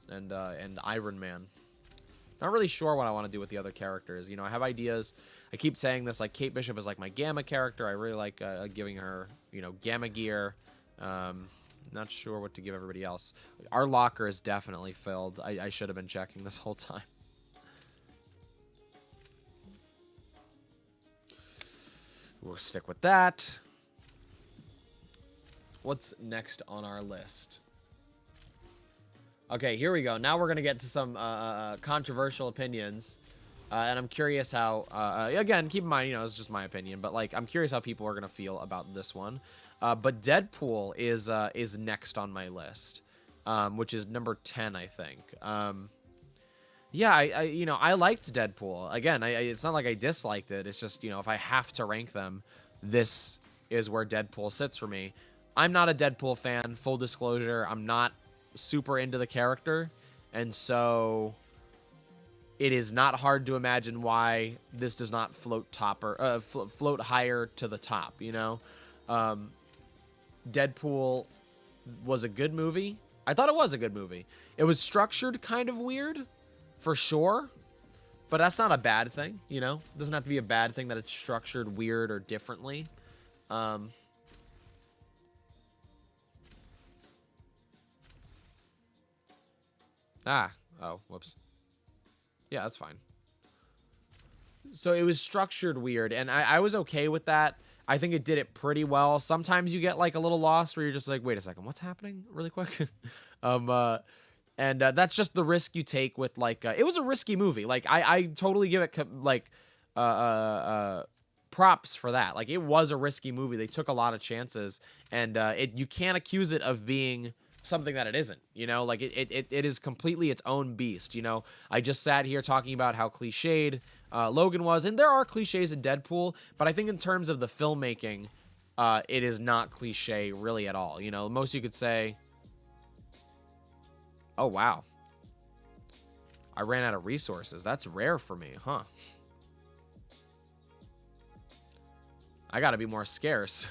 and Iron Man. Not really sure what I want to do with the other characters. You know, I have ideas. I keep saying this, like, Kate Bishop is like my Gamma character. I really like giving her, you know, Gamma gear. Not sure what to give everybody else. Our locker is definitely filled. I should have been checking this whole time. We'll stick with that. What's next on our list? Okay, here we go. Now we're going to get to some controversial opinions. And I'm curious how, again, keep in mind, you know, it's just my opinion, but, like, I'm curious how people are going to feel about this one. But Deadpool is next on my list, which is number 10, I think. Yeah, you know, I liked Deadpool. Again, it's not like I disliked it. It's just, you know, if I have to rank them, this is where Deadpool sits for me. I'm not a Deadpool fan, full disclosure. I'm not super into the character, and so it is not hard to imagine why this does not float float higher to the top, you know? Deadpool was a good movie. I thought it was a good movie. It was structured kind of weird, for sure, but that's not a bad thing, you know? It doesn't have to be a bad thing that it's structured weird or differently. Oh, whoops. Yeah, that's fine. So it was structured weird, and I was okay with that. I think it did it pretty well. Sometimes you get, like, a little lost where you're just like, wait a second, what's happening really quick? And that's just the risk you take with, like, it was a risky movie. Like, I totally give it, like, props for that. Like, it was a risky movie. They took a lot of chances, and you can't accuse it of being something that it isn't, you know? Like, it is completely its own beast, you know? I just sat here talking about how cliched Logan was, and there are cliches in Deadpool, but I think in terms of the filmmaking, it is not cliche really at all, you know? Most you could say... Oh, wow. I ran out of resources. That's rare for me, huh? I gotta be more scarce.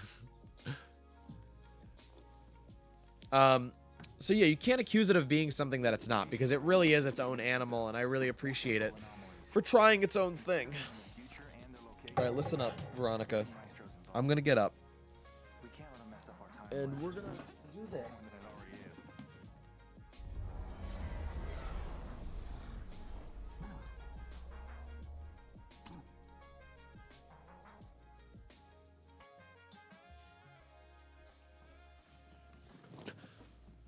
So yeah, you can't accuse it of being something that it's not, because it really is its own animal, and I really appreciate it for trying its own thing. All right, listen up, Veronica. I'm gonna get up, and we're gonna do this.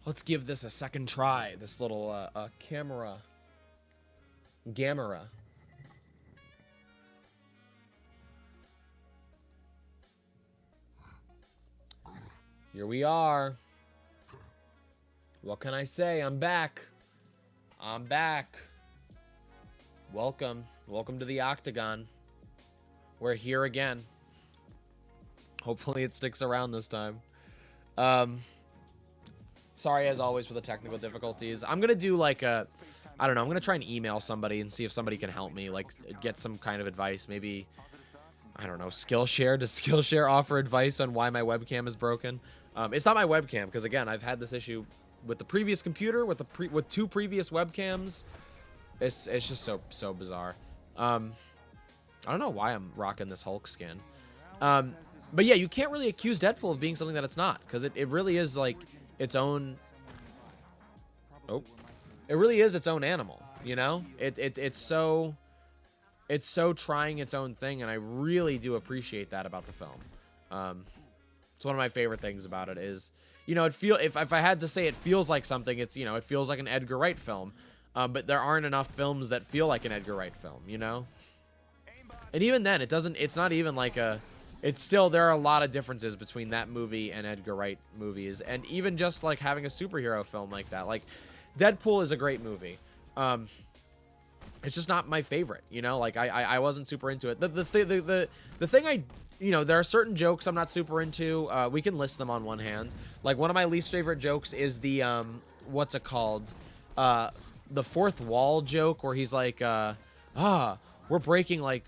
Let's give this a second try. This little camera. Gamera. Here we are. What can I say? I'm back. I'm back. Welcome. Welcome to the Octagon. We're here again. Hopefully it sticks around this time. Sorry, as always, for the technical difficulties. I'm going to do, like, I don't know. I'm going to try and email somebody and see if somebody can help me, like, get some kind of advice. Maybe, I don't know, Skillshare. Does Skillshare offer advice on why my webcam is broken? It's not my webcam, because, again, I've had this issue with the previous computer, with two previous webcams. It's just so bizarre. I don't know why I'm rocking this Hulk skin. But, yeah, you can't really accuse Deadpool of being something that it's not, because it really is, like... its own it really is its own animal, you know? It's so trying its own thing, and I really do appreciate that about the film. It's one of my favorite things about it is, you know, if I had to say it feels like something, it's, you know, it feels like an Edgar Wright film. But there aren't enough films that feel like an Edgar Wright film, you know? And even then, it's not even like a... It's still, there are a lot of differences between that movie and Edgar Wright movies. And even just, like, having a superhero film like that. Like, Deadpool is a great movie. It's just not my favorite, you know? Like, I wasn't super into it. The thing you know, there are certain jokes I'm not super into. We can list them on one hand. Like, one of my least favorite jokes is the, what's it called? The fourth wall joke where he's like, we're breaking, like,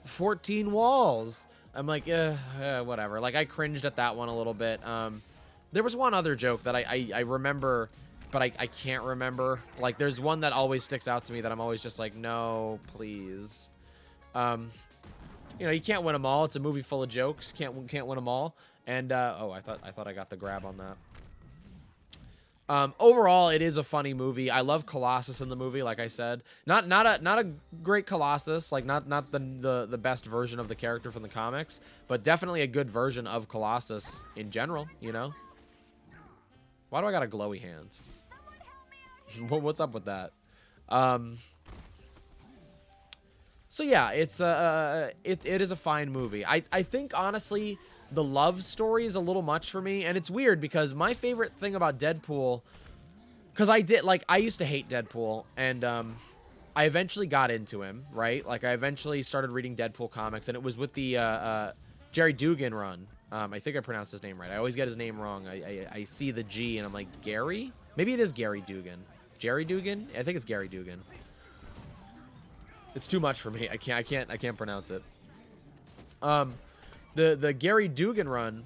14 walls. I'm like, whatever. Like, I cringed at that one a little bit. There was one other joke that I remember, but I can't remember. Like, there's one that always sticks out to me that I'm always just like, no, please. you know, you can't win them all. It's a movie full of jokes. Can't win them all. And oh, I thought I got the grab on that. Overall, it is a funny movie. I love Colossus in the movie, like I said. Not a great Colossus, like not the best version of the character from the comics, but definitely a good version of Colossus in general, you know? Why do I got a glowy hand? What's up with that? So yeah, it is a fine movie. I think honestly the love story is a little much for me, and it's weird because my favorite thing about Deadpool, because I used to hate Deadpool, and I eventually got into him, right? Like I eventually started reading Deadpool comics, and it was with the Jerry Dugan run. I think I pronounced his name right. I always get his name wrong. I see the G and I'm like, Gary? Maybe it is Gary Dugan. Jerry Dugan? I think it's Gary Dugan. It's too much for me. I can't pronounce it. The Gary Dugan run.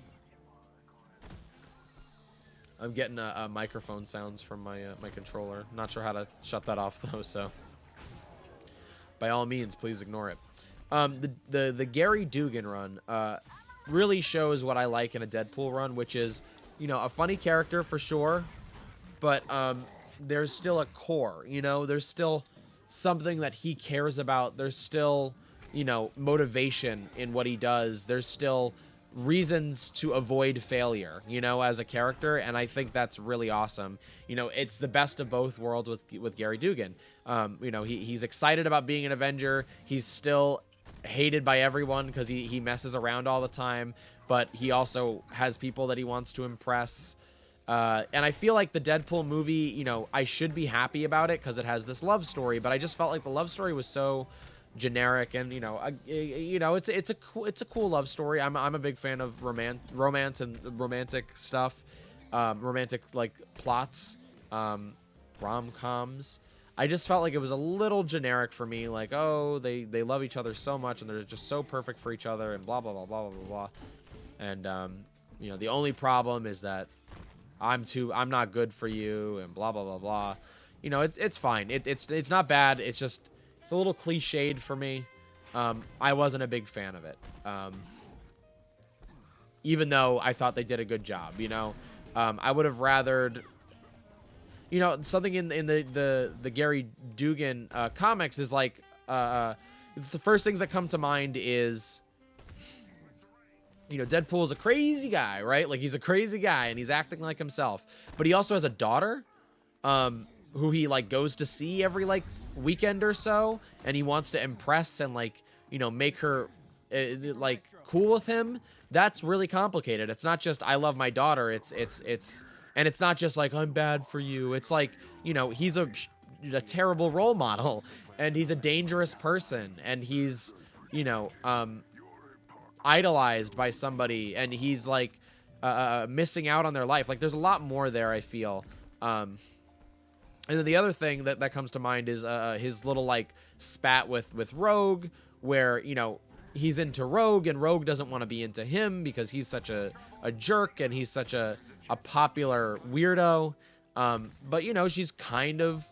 I'm getting microphone sounds from my my controller. Not sure how to shut that off though, so by all means, please ignore it. The Gary Dugan run really shows what I like in a Deadpool run, which is, you know, a funny character for sure, but there's still a core, you know, there's still something that he cares about. There's still, you know, motivation in what he does. There's still reasons to avoid failure, you know, as a character, and I think that's really awesome. You know, it's the best of both worlds with Gary Dugan. You know, he's excited about being an Avenger. He's still hated by everyone because he messes around all the time, but he also has people that he wants to impress. And I feel like the Deadpool movie, you know, I should be happy about it because it has this love story, but I just felt like the love story was so generic, and you know, it's a cool love story. I'm a big fan of romance and romantic stuff, romantic like plots, rom-coms. I just felt like it was a little generic for me, like, oh, they love each other so much and they're just so perfect for each other and blah blah blah blah blah blah. And you know, the only problem is that I'm not good for you and blah blah blah blah. You know, it's fine. It's not bad. It's just it's a little cliched for me. I wasn't a big fan of it. Even though I thought they did a good job, you know. I would have rathered, you know, something in the Gary Dugan comics is like the first things that come to mind is, you know, Deadpool is a crazy guy, right? Like, he's a crazy guy and he's acting like himself, but he also has a daughter who he like goes to see every like weekend or so, and he wants to impress and like, you know, make her like cool with him. That's really complicated. It's not just I love my daughter. It's and it's not just like I'm bad for you. It's like, you know, he's a terrible role model, and he's a dangerous person, and he's, you know, idolized by somebody, and he's like missing out on their life. Like, there's a lot more there, I feel. And then the other thing that comes to mind is his little like spat with Rogue, where, you know, he's into Rogue and Rogue doesn't want to be into him because he's such a jerk and he's such a popular weirdo. But, you know, she's kind of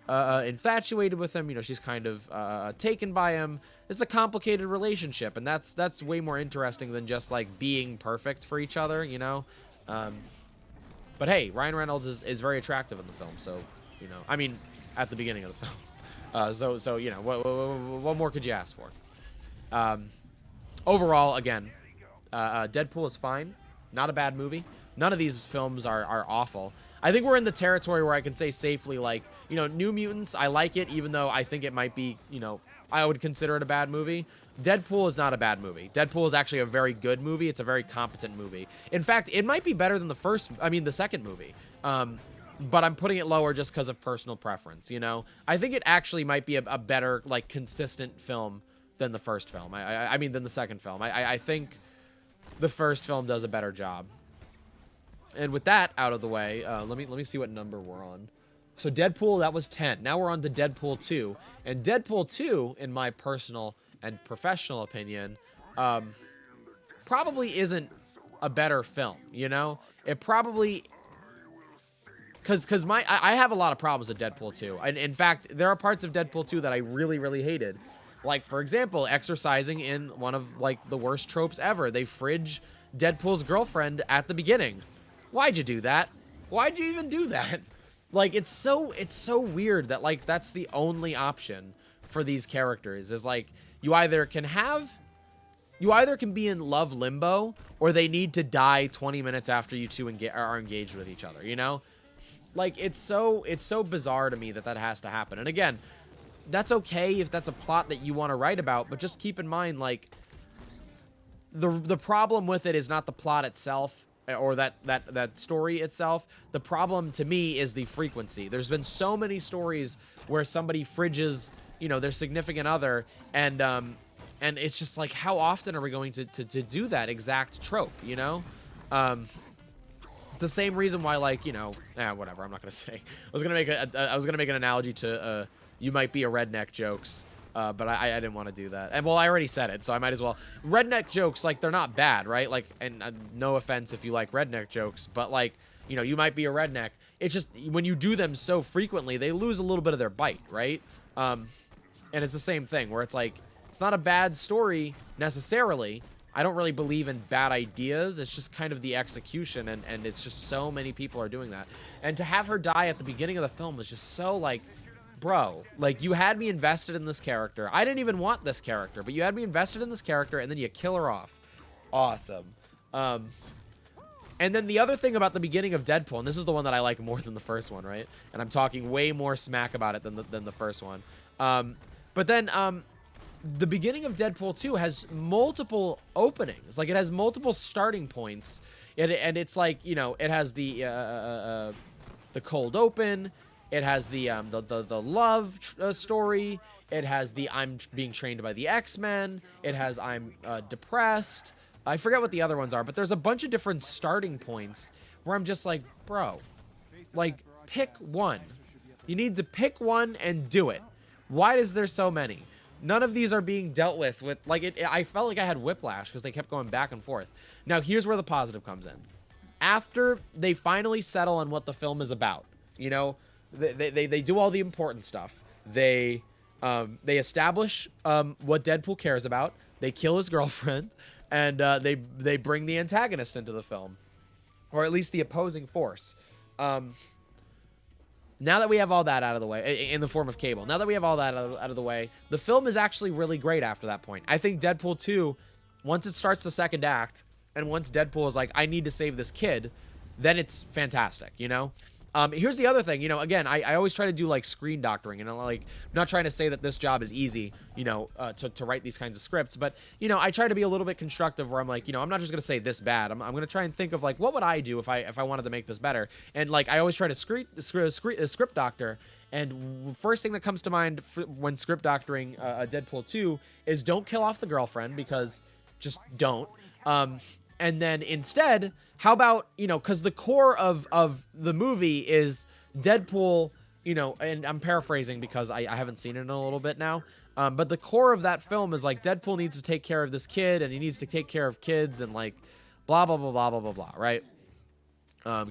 infatuated with him. You know, she's kind of taken by him. It's a complicated relationship, and that's way more interesting than just like being perfect for each other, you know. But hey, Ryan Reynolds is very attractive in the film, so, you know, I mean, at the beginning of the film. So you know, what more could you ask for? Overall, again, Deadpool is fine. Not a bad movie. None of these films are awful. I think we're in the territory where I can say safely, like, you know, New Mutants, I like it, even though I think it might be, you know, I would consider it a bad movie. Deadpool is not a bad movie. Deadpool is actually a very good movie. It's a very competent movie. In fact, it might be better than the second movie. But I'm putting it lower just because of personal preference, you know? I think it actually might be a better, like, consistent film than the first film. I mean, than the second film. I think the first film does a better job. And with that out of the way, let me see what number we're on. So Deadpool, that was 10. Now we're on to Deadpool 2. And Deadpool 2, in my personal and professional opinion, probably isn't a better film, you know? It probably... Because I have a lot of problems with Deadpool 2. And in fact, there are parts of Deadpool 2 that I really, really hated. Like, for example, exercising in one of, like, the worst tropes ever. They fridge Deadpool's girlfriend at the beginning. Why'd you do that? Why'd you even do that? Like, it's so weird that, like, that's the only option for these characters. Is, like, you either can be in love limbo, or they need to die 20 minutes after you two are engaged with each other, you know? Like, it's so bizarre to me that has to happen. And again, that's okay if that's a plot that you want to write about, but just keep in mind, like, the problem with it is not the plot itself or that story itself. The problem to me is the frequency. There's been so many stories where somebody fridges, you know, their significant other, and it's just like, how often are we going to do that exact trope, you know? It's the same reason why, like, you know, whatever, I'm not gonna say. I was gonna make an analogy to you might be a redneck jokes, but I didn't want to do that. And well, I already said it, so I might as well. Redneck jokes, like, they're not bad, right? Like, and no offense if you like redneck jokes, but, like, you know, you might be a redneck. It's just when you do them so frequently, they lose a little bit of their bite, right? And it's the same thing where it's like, it's not a bad story necessarily. I don't really believe in bad ideas. It's just kind of the execution, and it's just so many people are doing that. And to have her die at the beginning of the film was just so, like, bro, like, you had me invested in this character. I didn't even want this character, but you had me invested in this character, and then you kill her off. Awesome. And then the other thing about the beginning of Deadpool, and this is the one that I like more than the first one, right? And I'm talking way more smack about it than the first one. But then, the beginning of Deadpool 2 has multiple openings. Like, it has multiple starting points. And it's like, you know, it has the cold open. It has the love story. It has the I'm being trained by the X-Men. It has I'm depressed. I forget what the other ones are, but there's a bunch of different starting points where I'm just like, bro, like, pick one. You need to pick one and do it. Why is there so many? None of these are being dealt with like, I felt like I had whiplash because they kept going back and forth. Now, here's where the positive comes in. After they finally settle on what the film is about, you know, they do all the important stuff. They establish what Deadpool cares about. They kill his girlfriend, and they bring the antagonist into the film, or at least the opposing force. Now that we have all that out of the way, in the form of Cable, now that we have all that out of the way, the film is actually really great after that point. I think Deadpool 2, once it starts the second act, and once Deadpool is like, I need to save this kid, then it's fantastic, you know? Here's the other thing, you know, again, I always try to do, like, screen doctoring, and I'm, like, not trying to say that this job is easy, you know, to write these kinds of scripts, but, you know, I try to be a little bit constructive where I'm like, you know, I'm not just going to say this bad, I'm going to try and think of, like, what would I do if I wanted to make this better, and, like, I always try to script doctor, and first thing that comes to mind when script doctoring Deadpool 2 is don't kill off the girlfriend, because just don't. And then instead, how about, you know, because the core of the movie is Deadpool, you know, and I'm paraphrasing because I haven't seen it in a little bit now, but the core of that film is, like, Deadpool needs to take care of this kid, and he needs to take care of kids, and, like, blah, blah, blah, blah, blah, blah, blah, right?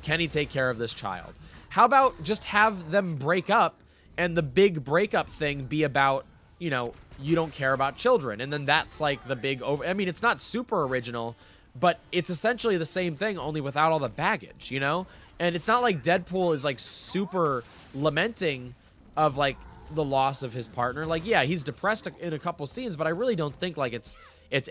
Can he take care of this child? How about just have them break up, and the big breakup thing be about, you know, you don't care about children, and then that's, like, the big I mean, it's not super original, but it's essentially the same thing, only without all the baggage, you know? And it's not like Deadpool is, like, super lamenting of, like, the loss of his partner. Like, yeah, he's depressed in a couple scenes, but I really don't think, like, it's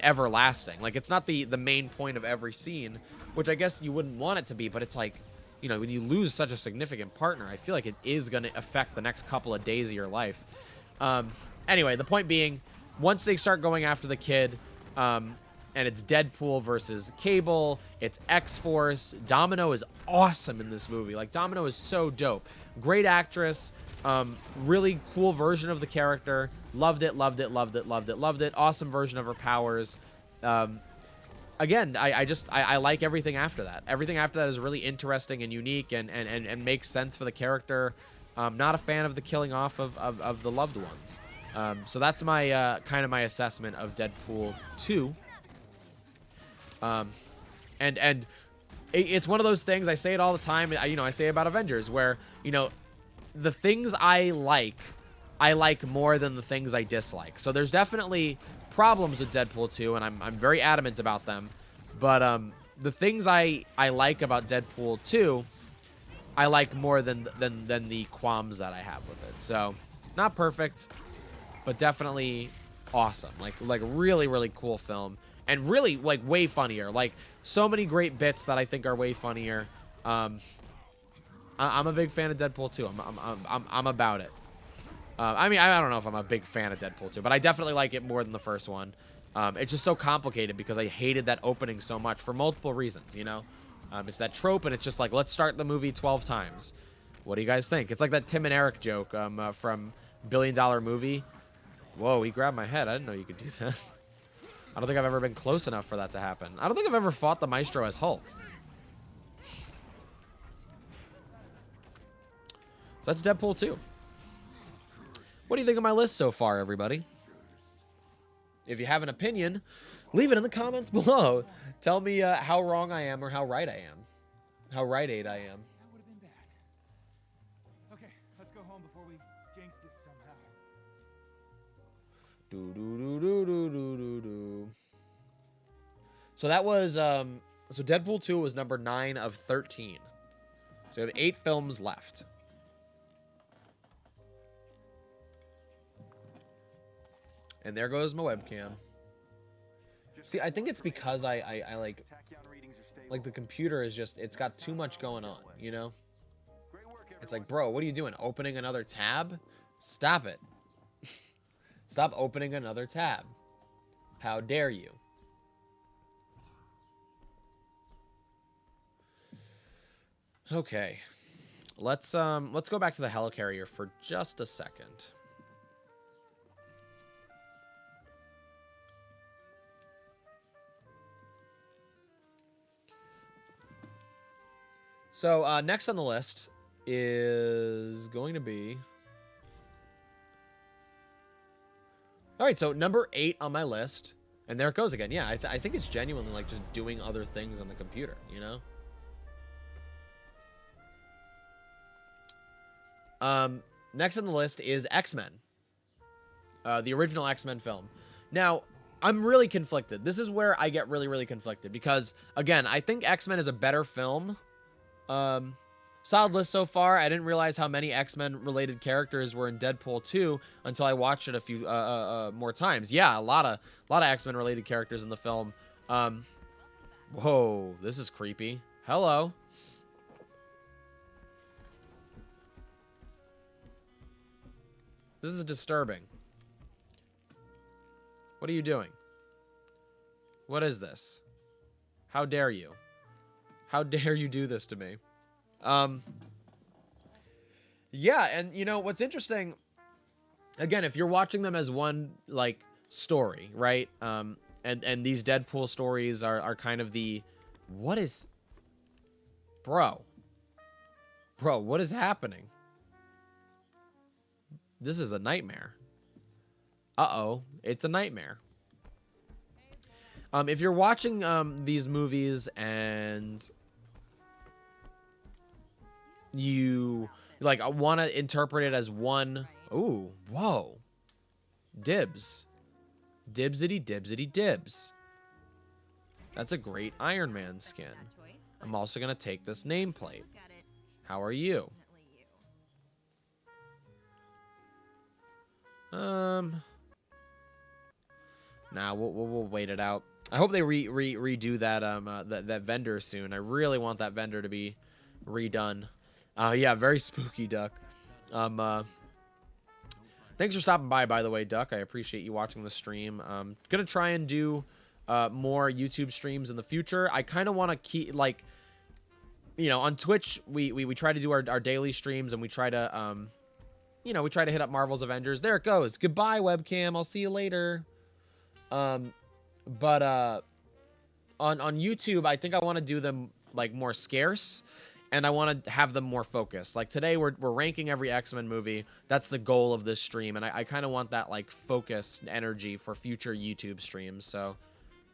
everlasting. Like, it's not the main point of every scene, which I guess you wouldn't want it to be, but it's like, you know, when you lose such a significant partner, I feel like it is going to affect the next couple of days of your life. Anyway, the point being, once they start going after the kid, and it's Deadpool versus Cable, it's X-Force. Domino is awesome in this movie. Like, Domino is so dope. Great actress, really cool version of the character. Loved it, loved it, loved it, loved it, loved it. Awesome version of her powers. Again, I like everything after that. Everything after that is really interesting and unique and makes sense for the character. Not a fan of the killing off of the loved ones. So that's my kind of my assessment of Deadpool 2. And it's one of those things, I say it all the time, you know, I say about Avengers, where, you know, the things I like, I like more than the things I dislike. So there's definitely problems with Deadpool 2, and I'm very adamant about them. But the things I like about Deadpool 2, I like more than the qualms that I have with it. So not perfect, but definitely awesome. Like really, really cool film. And really, like, way funnier. Like, so many great bits that I think are way funnier. I'm a big fan of Deadpool 2. I'm about it. I mean, I don't know if I'm a big fan of Deadpool 2, but I definitely like it more than the first one. It's just so complicated because I hated that opening so much for multiple reasons, you know? It's that trope, and it's just like, let's start the movie 12 times. What do you guys think? It's like that Tim and Eric joke from Billion Dollar Movie. Whoa, he grabbed my head. I didn't know you could do that. I don't think I've ever been close enough for that to happen. I don't think I've ever fought the Maestro as Hulk. So that's Deadpool 2. What do you think of my list so far, everybody? If you have an opinion, leave it in the comments below. Tell me how wrong I am or how right I am. How right-aid I am. That would have been bad. Okay, let's go home before we jinx this somehow. So that was so Deadpool 2 was number 9 of 13. So we have 8 films left. And there goes my webcam. See, I think it's because I like the computer is just, it's got too much going on, you know? It's like, bro, what are you doing? Opening another tab? Stop it. Stop opening another tab. How dare you? Okay. Let's go back to the helicarrier for just a second. So, next on the list is going to be... Alright, so number 8 on my list. And there it goes again. Yeah, I think it's genuinely like just doing other things on the computer, you know? Next on the list is X-Men. The original X-Men film. Now, I'm really conflicted. This is where I get really, really conflicted. Because, again, I think X-Men is a better film. Solid list so far. I didn't realize how many X-Men related characters were in Deadpool 2 until I watched it a few more times. Yeah, a lot of X-Men related characters in the film. Whoa, this is creepy. Hello. This is disturbing. What are you doing? What is this? How dare you? How dare you do this to me? Yeah, and you know what's interesting, again, if you're watching them as one like story, right? And these Deadpool stories are kind of the, what is, bro, what is happening? This is a nightmare. Uh-oh, it's a nightmare. If you're watching these movies and you like want to interpret it as one, ooh, whoa, dibs, dibsity dibsity dibs. That's a great Iron Man skin. I'm also gonna take this nameplate. How are you? Nah, we'll wait it out. I hope they redo that that vendor soon. I really want that vendor to be redone. Yeah, very spooky, Duck. Thanks for stopping by the way, Duck. I appreciate you watching the stream. Gonna try and do more YouTube streams in the future. I kind of want to keep, like, you know, on Twitch, we try to do our daily streams, and we try to, you know, we try to hit up Marvel's Avengers. There it goes. Goodbye, webcam. I'll see you later. But on YouTube, I think I want to do them like more scarce, and I want to have them more focused. Like today, we're ranking every X-Men movie. That's the goal of this stream, and I kind of want that like focused energy for future YouTube streams. So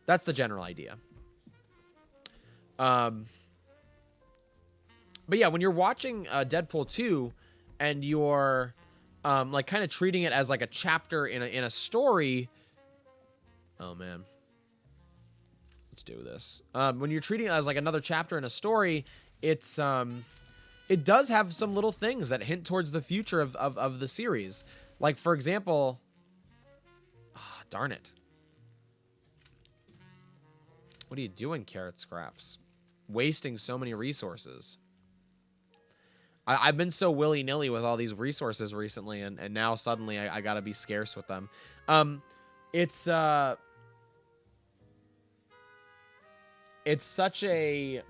that's the general idea. But yeah, when you're watching Deadpool 2 and you're like kind of treating it as like a chapter in a story. Oh man, let's do this. When you're treating it as like another chapter in a story, it's it does have some little things that hint towards the future of the series. Like, for example, darn it. What are you doing, Carrot Scraps? Wasting so many resources. I've been so willy-nilly with all these resources recently, and now suddenly I gotta be scarce with them. It's such a...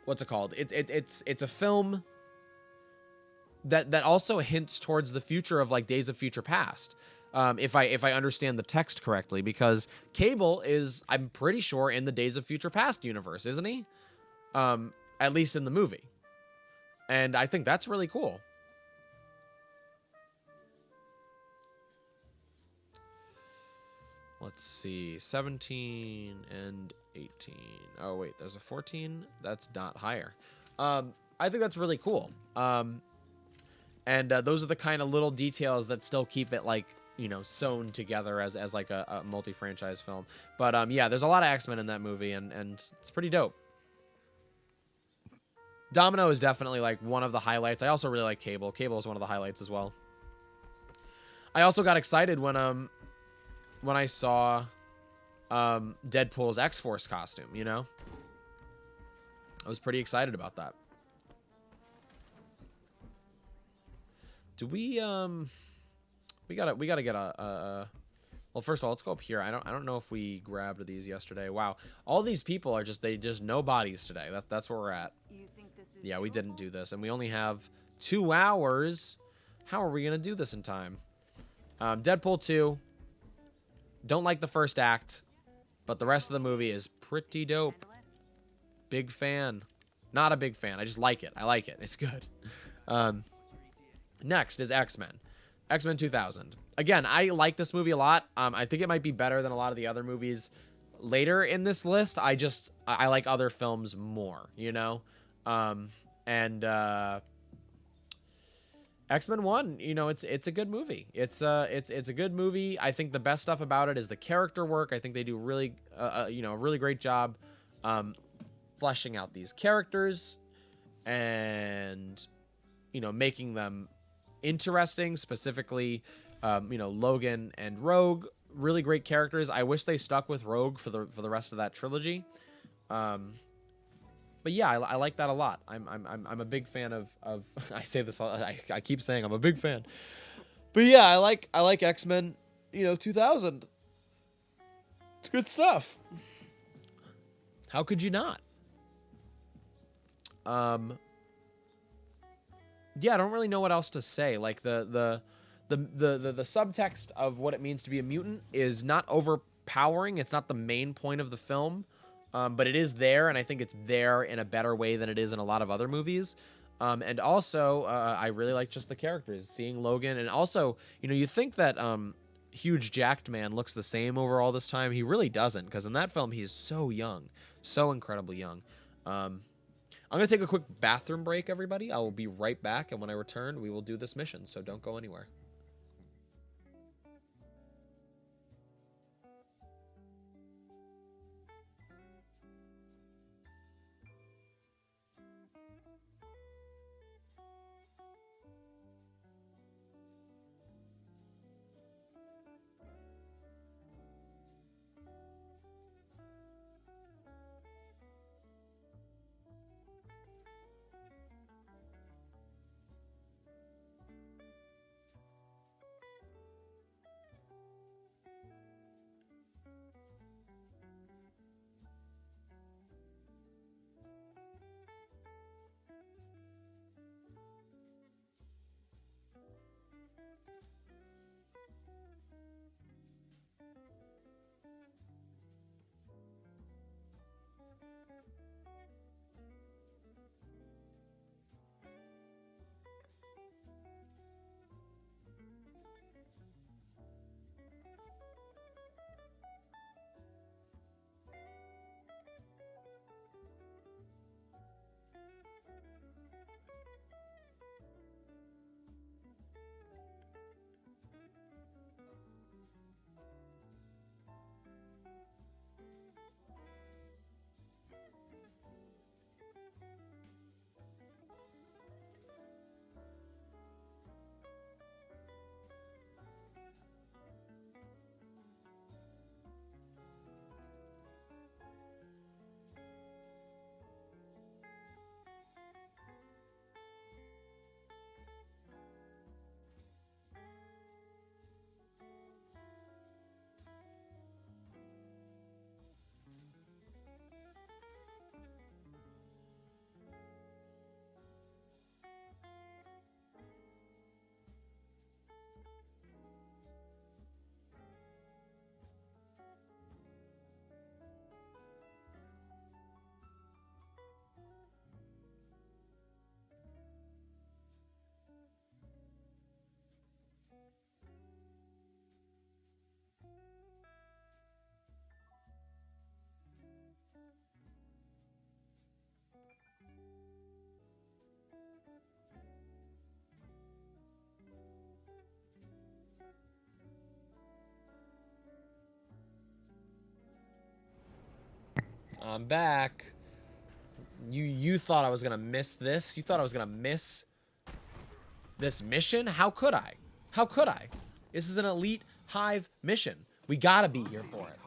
What's it called? It's a film that also hints towards the future of like Days of Future Past. If I understand the text correctly, because Cable is, I'm pretty sure, in the Days of Future Past universe, isn't he? At least in the movie. And I think that's really cool. Let's see, 17 and 18. Oh wait, there's a 14. That's not higher. I think that's really cool. And those are the kind of little details that still keep it like, you know, sewn together as like a multi-franchise film. But yeah, there's a lot of X-Men in that movie, and it's pretty dope. Domino is definitely like one of the highlights. I also really like Cable. Cable is one of the highlights as well. I also got excited when I saw Deadpool's X-Force costume, you know? I was pretty excited about that. Do we gotta get a well, first of all, let's go up here. I don't know if we grabbed these yesterday. Wow. All these people are just no bodies today. That's where we're at. You think this is Yeah, we didn't do this, and we only have 2 hours. How are we gonna do this in time? Deadpool 2. Don't like the first act, but the rest of the movie is pretty dope. Big fan. Not a big fan. I just like it. I like it. It's good. Next is X-Men. X-Men 2000. Again, I like this movie a lot. I think it might be better than a lot of the other movies later in this list. I like other films more, you know? X-Men 1, you know, it's a good movie. It's a good movie. I think the best stuff about it is the character work. I think they do really you know, a really great job fleshing out these characters and, you know, making them interesting. Specifically, you know, Logan and Rogue, really great characters. I wish they stuck with Rogue for the rest of that trilogy. But yeah, I like that a lot. I'm a big fan of I say this, I keep saying I'm a big fan. But yeah, I like X-Men, you know, 2000. It's good stuff. How could you not? Yeah, I don't really know what else to say. Like the subtext of what it means to be a mutant is not overpowering. It's not the main point of the film. But it is there, and I think it's there in a better way than it is in a lot of other movies. And also, I really like just the characters, seeing Logan. And also, you know, you think that huge jacked man looks the same over all this time. He really doesn't, because in that film, he's so young. So incredibly young. I'm going to take a quick bathroom break, everybody. I will be right back, and when I return, we will do this mission, so don't go anywhere. I'm back. You thought I was gonna miss this? You thought I was gonna miss this mission? How could I? How could I? This is an elite Hive mission. We gotta be here for it.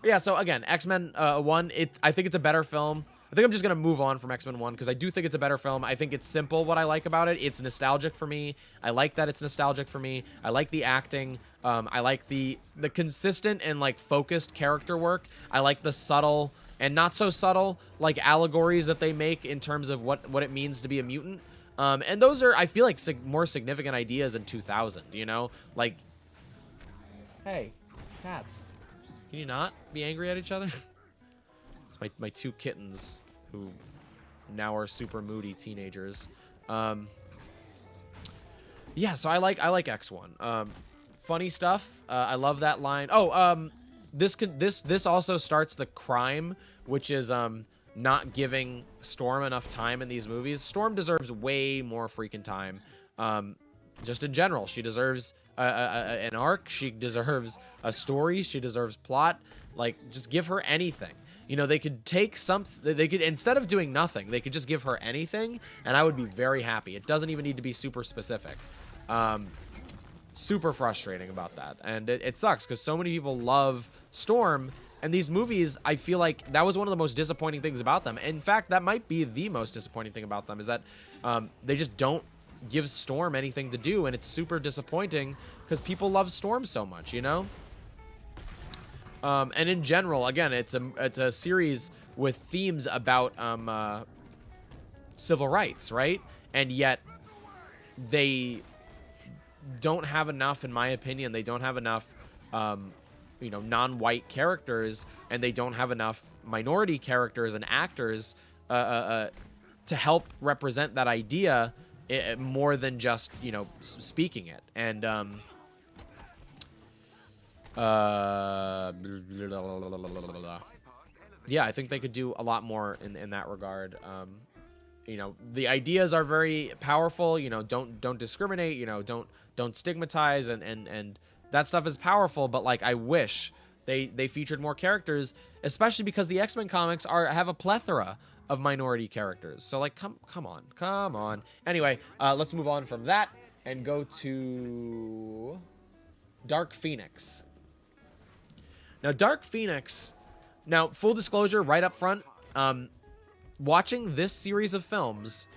Yeah, so again, X-Men 1, I think it's a better film. I think I'm just going to move on from X-Men 1 because I do think it's a better film. I think it's simple what I like about it. It's nostalgic for me. I like that it's nostalgic for me. I like the acting. I like the consistent and like focused character work. I like the subtle and not so subtle like allegories that they make in terms of what it means to be a mutant. And those are, I feel like, more significant ideas in 2000, you know? Like, hey, cats. Can you not be angry at each other? It's my two kittens who now are super moody teenagers. Yeah, so I like X1. Funny stuff. I love that line. Oh, this also starts the crime, which is not giving Storm enough time in these movies. Storm deserves way more freaking time. Just in general, she deserves an arc. She deserves a story. She deserves plot. Like, just give her anything. You know, they could take something. They could, instead of doing nothing, they could just give her anything, and I would be very happy. It doesn't even need to be super specific. Super frustrating about that, and it sucks because so many people love Storm, and these movies, I feel like that was one of the most disappointing things about them. In fact, that might be the most disappointing thing about them, is that they just don't give Storm anything to do, and it's super disappointing because people love Storm so much, you know? And in general, again, it's a series with themes about civil rights, right? And yet they don't have enough, in my opinion. They don't have enough, you know, non-white characters, and they don't have enough minority characters and actors to help represent that idea more than just, you know, speaking it. And yeah, I think they could do a lot more in that regard. You know, the ideas are very powerful. You know, don't discriminate. You know, don't stigmatize, and that stuff is powerful. But like, I wish they featured more characters, especially because the X-Men comics have a plethora of minority characters. So like, come on. Anyway, let's move on from that and go to Dark Phoenix. Now, Dark Phoenix. Now, full disclosure, right up front, watching this series of films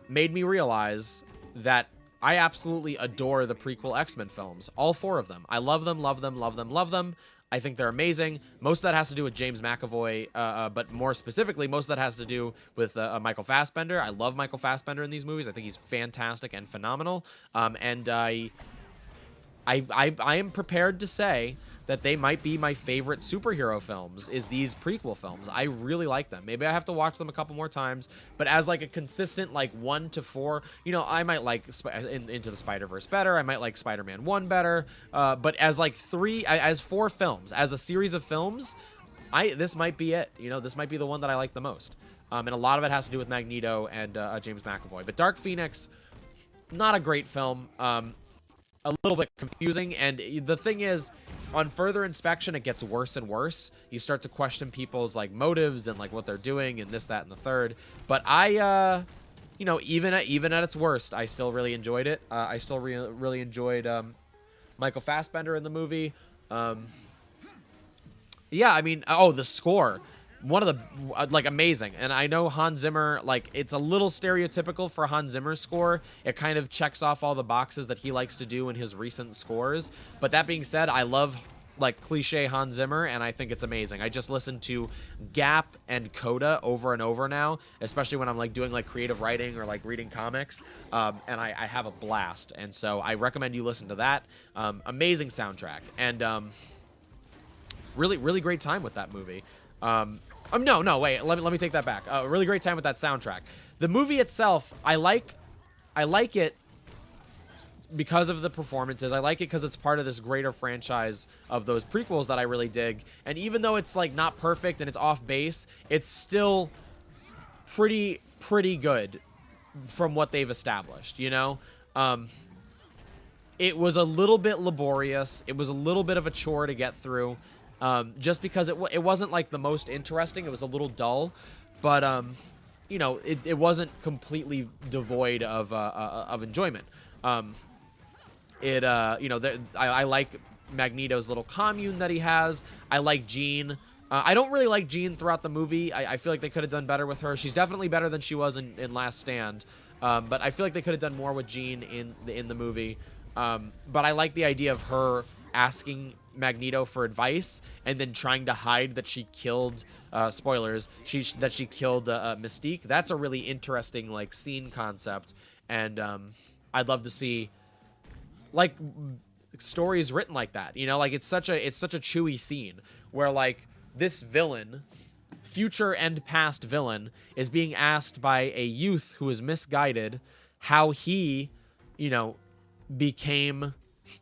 made me realize that I absolutely adore the prequel X-Men films. All four of them. I love them, love them, love them, love them. I think they're amazing. Most of that has to do with James McAvoy, but more specifically, most of that has to do with Michael Fassbender. I love Michael Fassbender in these movies. I think he's fantastic and phenomenal. And I am prepared to say that they might be my favorite superhero films, is these prequel films. I really like them. Maybe I have to watch them a couple more times, but as like a consistent like 1 to 4, you know, I might like Into the Spider-Verse better. I might like Spider-Man 1 better. But as like 4 films, as a series of films, this might be it. You know, this might be the one that I like the most. And a lot of it has to do with Magneto and James McAvoy. But Dark Phoenix, not a great film. A little bit confusing, and the thing is, on further inspection, it gets worse and worse. You start to question people's like motives and like what they're doing and this, that, and the third. But I, you know, even at its worst, I still really enjoyed it. I still really enjoyed Michael Fassbender in the movie. Yeah, I mean, oh, the score. One of the, like, amazing. And I know Hans Zimmer, like, it's a little stereotypical for Hans Zimmer's score. It kind of checks off all the boxes that he likes to do in his recent scores. But that being said, I love, like, cliche Hans Zimmer, and I think it's amazing. I just listened to Gap and Coda over and over now, especially when I'm, like, doing, like, creative writing or, like, reading comics. And I have a blast. And so I recommend you listen to that. Amazing soundtrack. And really, really great time with that movie. No, wait, let me take that back. Really great time with that soundtrack. The movie itself, I like it because of the performances. I like it because it's part of this greater franchise of those prequels that I really dig. And even though it's like not perfect and it's off base, it's still pretty good from what they've established, you know? It was a little bit laborious. It was a little bit of a chore to get through. just because it wasn't like the most interesting. It was a little dull, but you know, it wasn't completely devoid of enjoyment. You know, I like Magneto's little commune that he has. I like Jean. I don't really like Jean throughout the movie. I feel like they could have done better with her. She's definitely better than she was in Last Stand. But I feel like they could have done more with Jean in the movie. But I like the idea of her asking Magneto for advice and then trying to hide that she killed spoilers. That she killed Mystique. That's a really interesting like scene concept, and I'd love to see like stories written like that. You know, like it's such a chewy scene where like this villain, future and past villain, is being asked by a youth who is misguided how he, you know, became,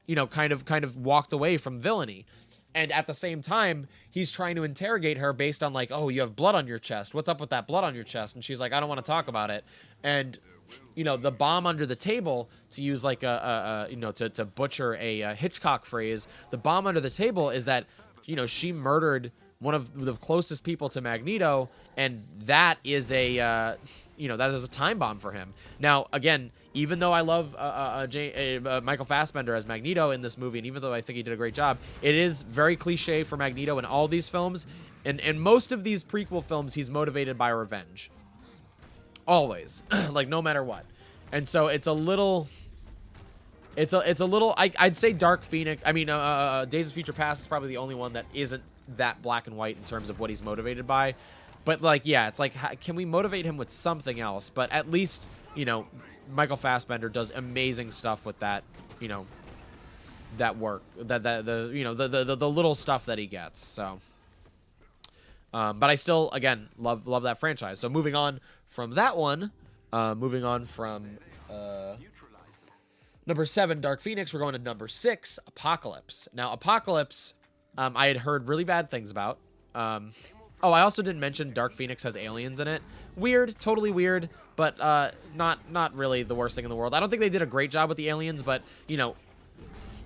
you know, kind of walked away from villainy. And at the same time, he's trying to interrogate her based on like, oh, you have blood on your chest. What's up with that blood on your chest? And she's like, I don't want to talk about it. And, you know, the bomb under the table, to use like you know, to butcher a Hitchcock phrase, the bomb under the table is that, you know, she murdered one of the closest people to Magneto, and that is a, you know, that is a time bomb for him. Now, again, even though I love Michael Fassbender as Magneto in this movie, and even though I think he did a great job, it is very cliche for Magneto in all these films. And most of these prequel films, he's motivated by revenge. Always. Like, no matter what. And so it's a little... It's a little... I'd say Dark Phoenix... I mean, Days of Future Past is probably the only one that isn't that black and white in terms of what he's motivated by. But, like, yeah, it's like, can we motivate him with something else? But at least, you know, Michael Fassbender does amazing stuff with that, you know, that work. The you know, the little stuff that he gets. So, but I still, again, love that franchise. So moving on from that one, moving on from number 7, Dark Phoenix, we're going to number 6, Apocalypse. Now, Apocalypse, I had heard really bad things about. Oh, I also didn't mention Dark Phoenix has aliens in it. Weird, totally weird, but not really the worst thing in the world. I don't think they did a great job with the aliens, but, you know,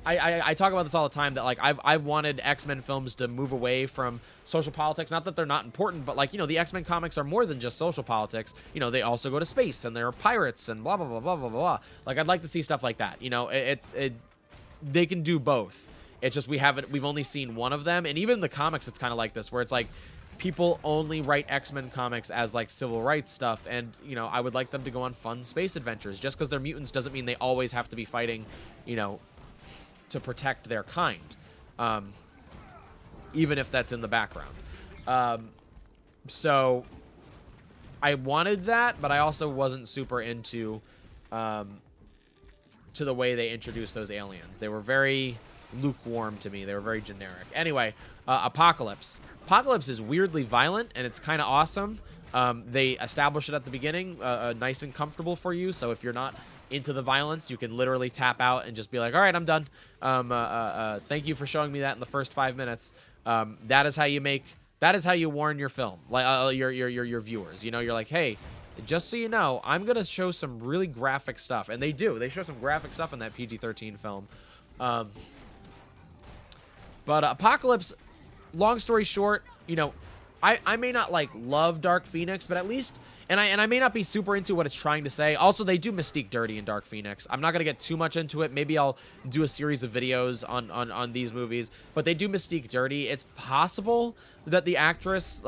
I talk about this all the time, that like I've wanted X-Men films to move away from social politics. Not that they're not important, but like, you know, the X-Men comics are more than just social politics. You know, they also go to space and there are pirates and blah blah blah blah blah blah. Like, I'd like to see stuff like that. You know, they can do both. It's just we've only seen one of them, and even in the comics it's kind of like this, where it's like people only write X-Men comics as like civil rights stuff, and, you know, I would like them to go on fun space adventures. Just because they're mutants doesn't mean they always have to be fighting, you know, to protect their kind, even if that's in the background. So I wanted that, but I also wasn't super into to the way they introduced those aliens. They were very lukewarm to me. They were very generic. Anyway, Apocalypse. Apocalypse is weirdly violent, and it's kind of awesome. They establish it at the beginning, nice and comfortable for you, so if you're not into the violence, you can literally tap out and just be like, all right, I'm done. Thank you for showing me that in the first 5 minutes. That is how you warn your film, like your viewers. You know, you're like, hey, just so you know, I'm gonna show some really graphic stuff, and they do. They show some graphic stuff in that PG-13 film. But Apocalypse, long story short, you know, I may not like love Dark Phoenix, but at least, and I may not be super into what it's trying to say. Also, they do Mystique dirty in Dark Phoenix. I'm not gonna get too much into it. Maybe I'll do a series of videos on these movies, but they do Mystique dirty. It's possible that the actress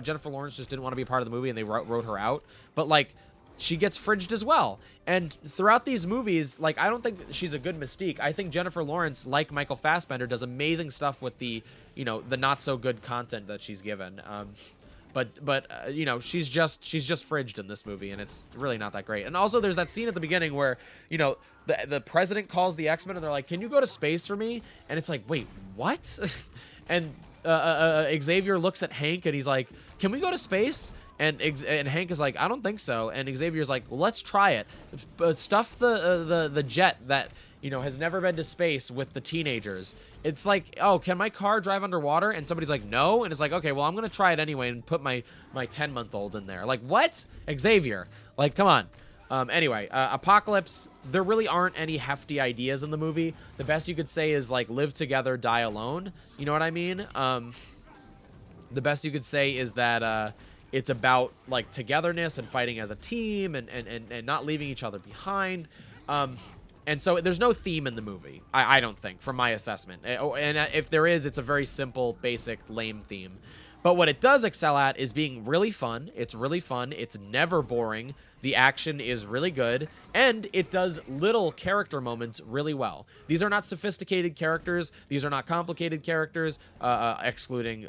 Jennifer Lawrence just didn't want to be a part of the movie and they wrote her out. But like, she gets fridged as well. And throughout these movies, like, I don't think she's a good Mystique. I think Jennifer Lawrence, like Michael Fassbender, does amazing stuff with the, you know, the not so good content that she's given. But you know, she's just fridged in this movie, and it's really not that great. And also, there's that scene at the beginning where, you know, the president calls the X-Men and they're like, "Can you go to space for me?" And it's like, wait, what? And Xavier looks at Hank and he's like, "Can we go to space?" And Hank is like, "I don't think so." And Xavier's like, "Well, let's try it. Stuff the jet that, you know, has never been to space with the teenagers." It's like, "Oh, can my car drive underwater?" And somebody's like, "No." And it's like, "Okay, well, I'm gonna try it anyway and put my 10-month-old in there." Like, what? Xavier, like, come on. Anyway, Apocalypse, there really aren't any hefty ideas in the movie. The best you could say is, like, live together, die alone. You know what I mean? The best you could say is that it's about, like, togetherness and fighting as a team and not leaving each other behind. And so there's no theme in the movie, I don't think, from my assessment. And if there is, it's a very simple, basic, lame theme. But what it does excel at is being really fun. It's really fun. It's never boring. The action is really good. And it does little character moments really well. These are not sophisticated characters. These are not complicated characters, excluding,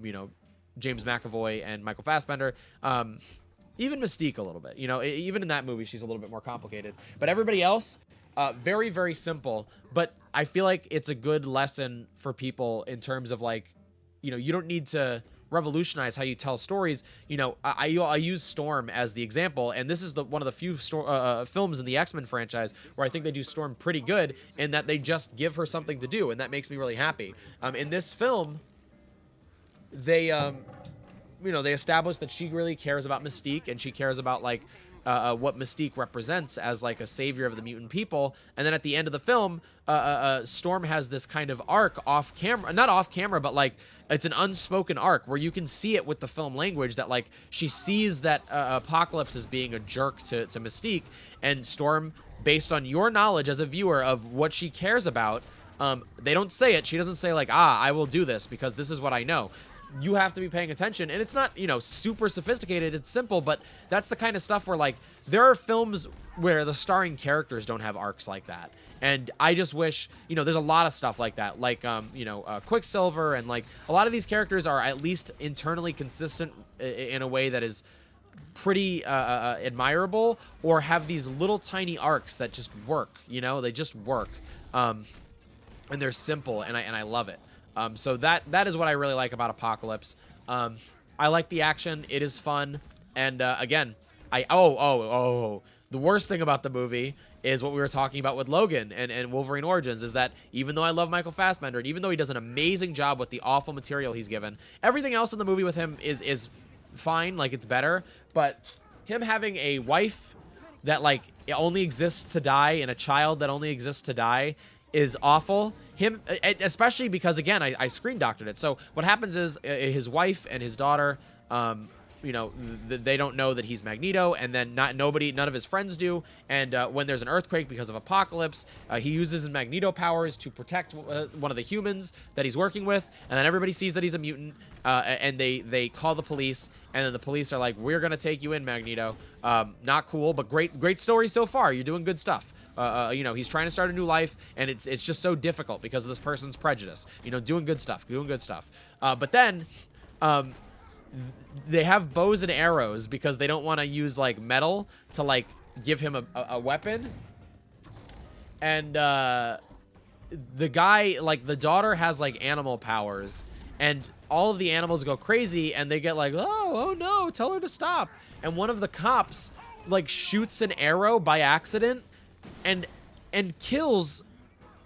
you know, James McAvoy and Michael Fassbender. Even Mystique a little bit. You know, even in that movie, she's a little bit more complicated. But everybody else, very, very simple. But I feel like it's a good lesson for people in terms of, like, you know, you don't need to revolutionize how you tell stories. You know, I use Storm as the example, and this is one of the few films in the X-Men franchise where I think they do Storm pretty good, in that they just give her something to do, and that makes me really happy. In this film, they, you know, they establish that she really cares about Mystique, and she cares about, like, what Mystique represents as, like, a savior of the mutant people. And then at the end of the film, Storm has this kind of arc off camera, not off camera, but, like, it's an unspoken arc where you can see it with the film language that, like, she sees that Apocalypse is being a jerk to Mystique, and Storm, based on your knowledge as a viewer of what she cares about, they don't say it. She doesn't say, like, I will do this because this is what I know. You have to be paying attention, and it's not, you know, super sophisticated. It's simple, but that's the kind of stuff where, like, there are films where the starring characters don't have arcs like that, and I just wish, you know, there's a lot of stuff like that, like, you know, Quicksilver, and, like, a lot of these characters are at least internally consistent in a way that is pretty admirable, or have these little tiny arcs that just work, you know, they just work, and they're simple, and I love it. So that is what I really like about Apocalypse. I like the action. It is fun. And, again, the worst thing about the movie is what we were talking about with Logan and Wolverine Origins, is that even though I love Michael Fassbender, and even though he does an amazing job with the awful material he's given, everything else in the movie with him is fine. Like, it's better. But him having a wife that, like, only exists to die, and a child that only exists to die, is awful. Him, especially because, again, I screen doctored it. So what happens is his wife and his daughter, you know, they don't know that he's Magneto, and then none of his friends do. And when there's an earthquake because of Apocalypse, he uses his Magneto powers to protect one of the humans that he's working with, and then everybody sees that he's a mutant, and they call the police, and then the police are like, "We're gonna take you in, Magneto." Not cool, but great story so far. You're doing good stuff. You know, he's trying to start a new life, and it's just so difficult because of this person's prejudice. You know, doing good stuff. But then, they have bows and arrows because they don't want to use, like, metal to, like, give him a weapon. And, the guy, like, the daughter has, like, animal powers, and all of the animals go crazy, and they get like, oh no, tell her to stop. And one of the cops, like, shoots an arrow by accident, and kills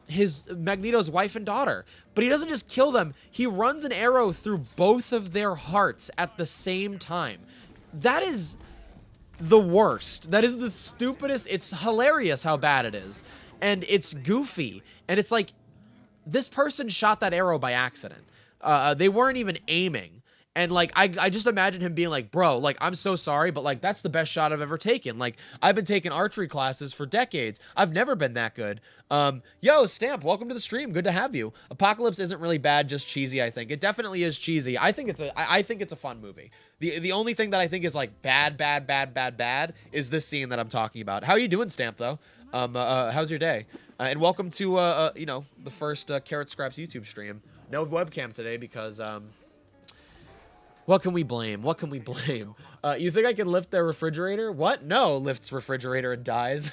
his Magneto's wife and daughter. But he doesn't just kill them. He runs an arrow through both of their hearts at the same time. That is the worst. That is the stupidest. It's hilarious how bad it is. And it's goofy. And it's like, this person shot that arrow by accident. They weren't even aiming. And, like, I just imagine him being like, bro, like, I'm so sorry, but, like, that's the best shot I've ever taken. Like, I've been taking archery classes for decades. I've never been that good. Yo, Stamp, welcome to the stream. Good to have you. Apocalypse isn't really bad, just cheesy, I think. It definitely is cheesy. I think it's a fun movie. The only thing that I think is, like, bad is this scene that I'm talking about. How are you doing, Stamp, though? How's your day? And welcome to, you know, the first Carrot Scraps YouTube stream. No webcam today because, what can we blame? You think I can lift their refrigerator? What? No, lifts refrigerator and dies.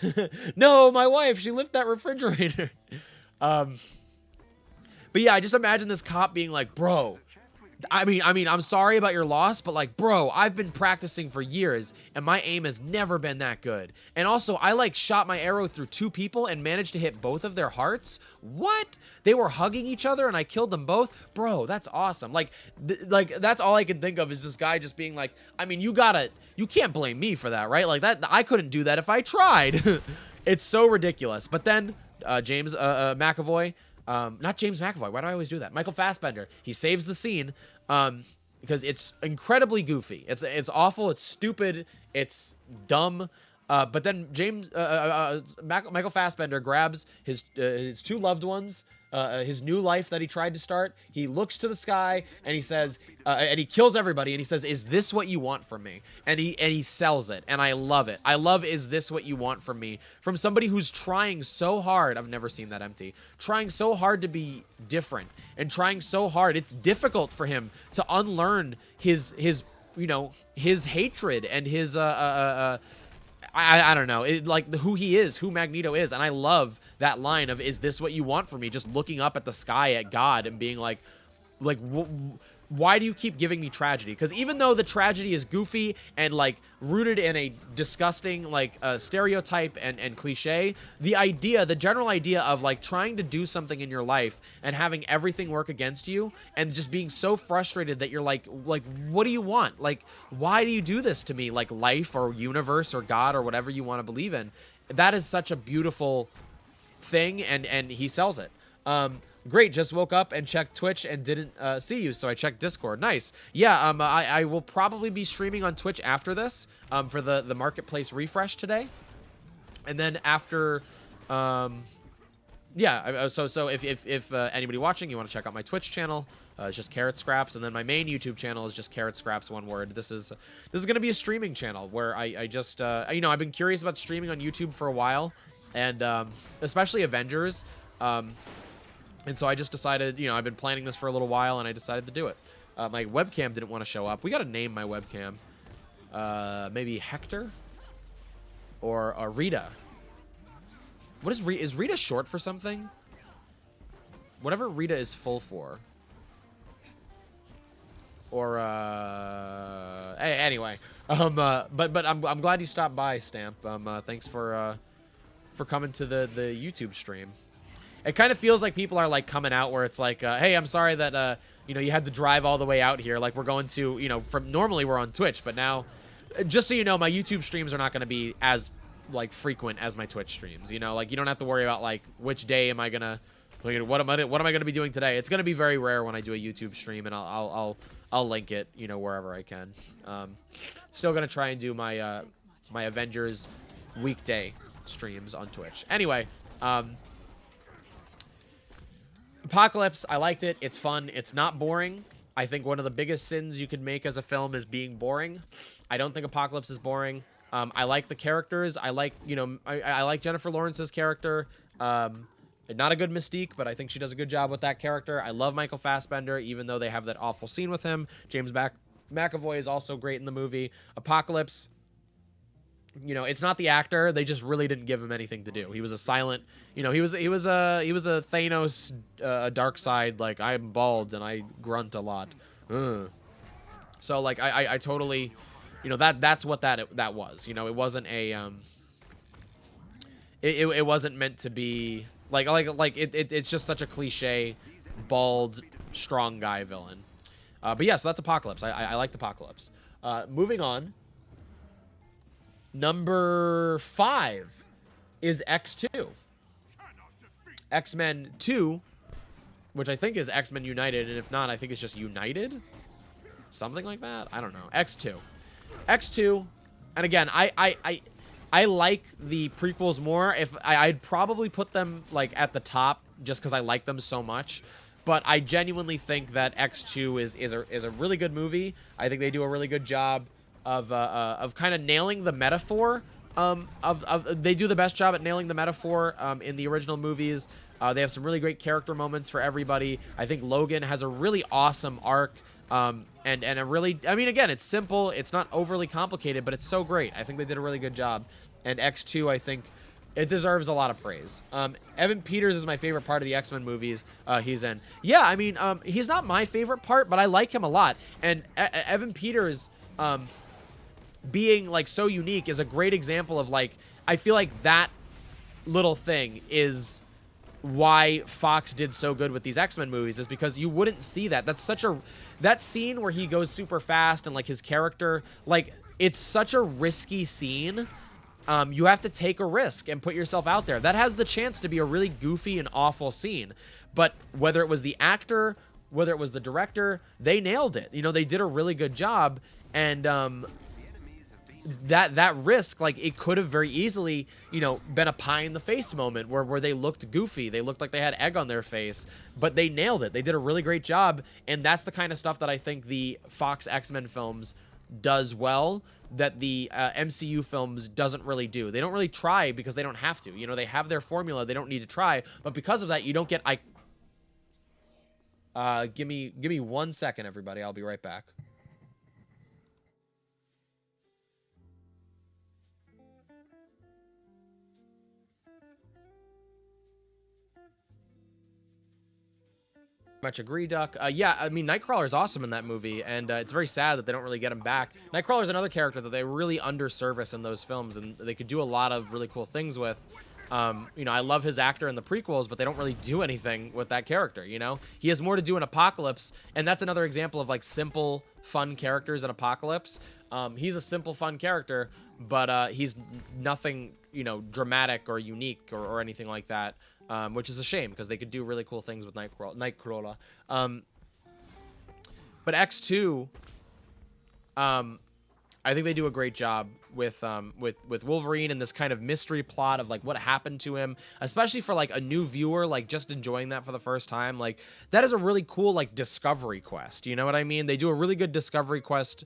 No, my wife, she lifted that refrigerator. But yeah, I just imagine this cop being like, bro, I mean, I'm sorry about your loss, but like, bro, I've been practicing for years and my aim has never been that good. And also, I like shot my arrow through 2 people and managed to hit both of their hearts. What? They were hugging each other and I killed them both? Bro, that's awesome. Like, that's all I can think of is this guy just being like, I mean, you can't blame me for that, right? Like that, I couldn't do that if I tried. It's so ridiculous. But then, James McAvoy, not James McAvoy. Why do I always do that? Michael Fassbender. He saves the scene because it's incredibly goofy. It's awful. It's stupid. It's dumb. But then Michael Fassbender grabs his 2 loved ones, his new life that he tried to start. He looks to the sky and he says, and he kills everybody. And he says, "Is this what you want from me?" And he sells it, and I love it. I love "Is this what you want from me?" from somebody who's trying so hard. I've never seen that empty. Trying so hard to be different and trying so hard. It's difficult for him to unlearn his hatred and his I don't know, like who he is, who Magneto is. And I love that line of, "Is this what you want from me?" Just looking up at the sky at God and being like why do you keep giving me tragedy? Because even though the tragedy is goofy and like rooted in a disgusting like stereotype and cliche, the general idea of like trying to do something in your life and having everything work against you and just being so frustrated that you're like what do you want? Like, why do you do this to me? Like life or universe or God or whatever you want to believe in. That is such a beautiful thing, and he sells it. Great, just woke up and checked Twitch and didn't see you, so I checked Discord. Nice. Yeah, I will probably be streaming on Twitch after this for the marketplace refresh today. And then after, yeah, so if anybody watching, you want to check out my Twitch channel, it's just Carrot Scraps, and then my main YouTube channel is just Carrot Scraps, one word. This is going to be a streaming channel where I just, I've been curious about streaming on YouTube for a while, and especially Avengers, and so I just decided, I've been planning this for a little while, and I decided to do it. My webcam didn't want to show up. We got to name my webcam. Maybe Hector? Or Rita. What is Rita? Is Rita short for something? Whatever Rita is full for. Or, anyway. But I'm glad you stopped by, Stamp. Thanks for coming to the YouTube stream. It kind of feels like people are like coming out where it's like, hey, I'm sorry that, you had to drive all the way out here. Like we're going to, normally we're on Twitch, but now, just so you know, my YouTube streams are not going to be as like frequent as my Twitch streams. Like you don't have to worry about like which day am I gonna, like, what am I gonna be doing today? It's gonna be very rare when I do a YouTube stream, and I'll link it, wherever I can. Still gonna try and do my my Avengers weekday streams on Twitch. Anyway, Apocalypse, I liked it. It's fun. It's not boring. I think one of the biggest sins you could make as a film is being boring. I don't think Apocalypse is boring. I like the characters. I like, I like Jennifer Lawrence's character. Not a good Mystique, but I think she does a good job with that character. I love Michael Fassbender, even though they have that awful scene with him. James McAvoy is also great in the movie. Apocalypse, it's not the actor. They just really didn't give him anything to do. He was a silent, he was a Thanos, dark side. Like, I'm bald and I grunt a lot. So like, I totally, that's what that was. It wasn't a, it wasn't meant to be it's just such a cliche, bald, strong guy villain. But yeah, so that's Apocalypse. I liked Apocalypse. Moving on. Number 5 is X2. X-Men 2, which I think is X-Men United, and if not, I think it's just United? Something like that? I don't know. X2. X2, and again, I like the prequels more. I'd probably put them like at the top just because I like them so much. But I genuinely think that X2 is a really good movie. I think they do a really good job of kind of nailing the metaphor. They do the best job at nailing the metaphor in the original movies. They have some really great character moments for everybody. I think Logan has a really awesome arc. And a really, I mean, again, it's simple. It's not overly complicated, but it's so great. I think they did a really good job. And X2, I think, It deserves a lot of praise. Evan Peters is my favorite part of the X-Men movies he's in. Yeah, I mean, he's not my favorite part, but I like him a lot. And Evan Peters being, like, so unique is a great example of, like, I feel like that little thing is why Fox did so good with these X-Men movies, is because you wouldn't see that. That's such a... That scene where he goes super fast and, like, his character... Like, it's such a risky scene. You have to take a risk and put yourself out there. That has the chance to be a really goofy and awful scene. But whether it was the actor, whether it was the director, they nailed it. You know, they did a really good job. And that risk, like, it could have very easily, you know, been a pie in the face moment where they looked goofy. They looked like they had egg on their face. But they nailed it. They did a really great job. And that's the kind of stuff that I think the Fox X-Men films does well, that the MCU films doesn't really do. They don't really try because they don't have to. You know, they have their formula. They don't need to try. But because of that, you don't get... Give me 1 second, everybody. I'll be right back. Much agree, Duck. Yeah, I mean, Nightcrawler's awesome in that movie, and it's very sad that they don't really get him back. Nightcrawler's another character that they really underservice in those films, and they could do a lot of really cool things with. You know, I love his actor in the prequels, but they don't really do anything with that character, you know? He has more to do in Apocalypse, and that's another example of, like, simple, fun characters in Apocalypse. He's a simple, fun character, but he's nothing, you know, dramatic or unique or anything like that. Which is a shame, because they could do really cool things with Nightcrawler. But X2, I think they do a great job with Wolverine and this kind of mystery plot of, like, what happened to him, especially for, like, a new viewer, like, just enjoying that for the first time. Like, that is a really cool, like, discovery quest. You know what I mean? They do a really good discovery quest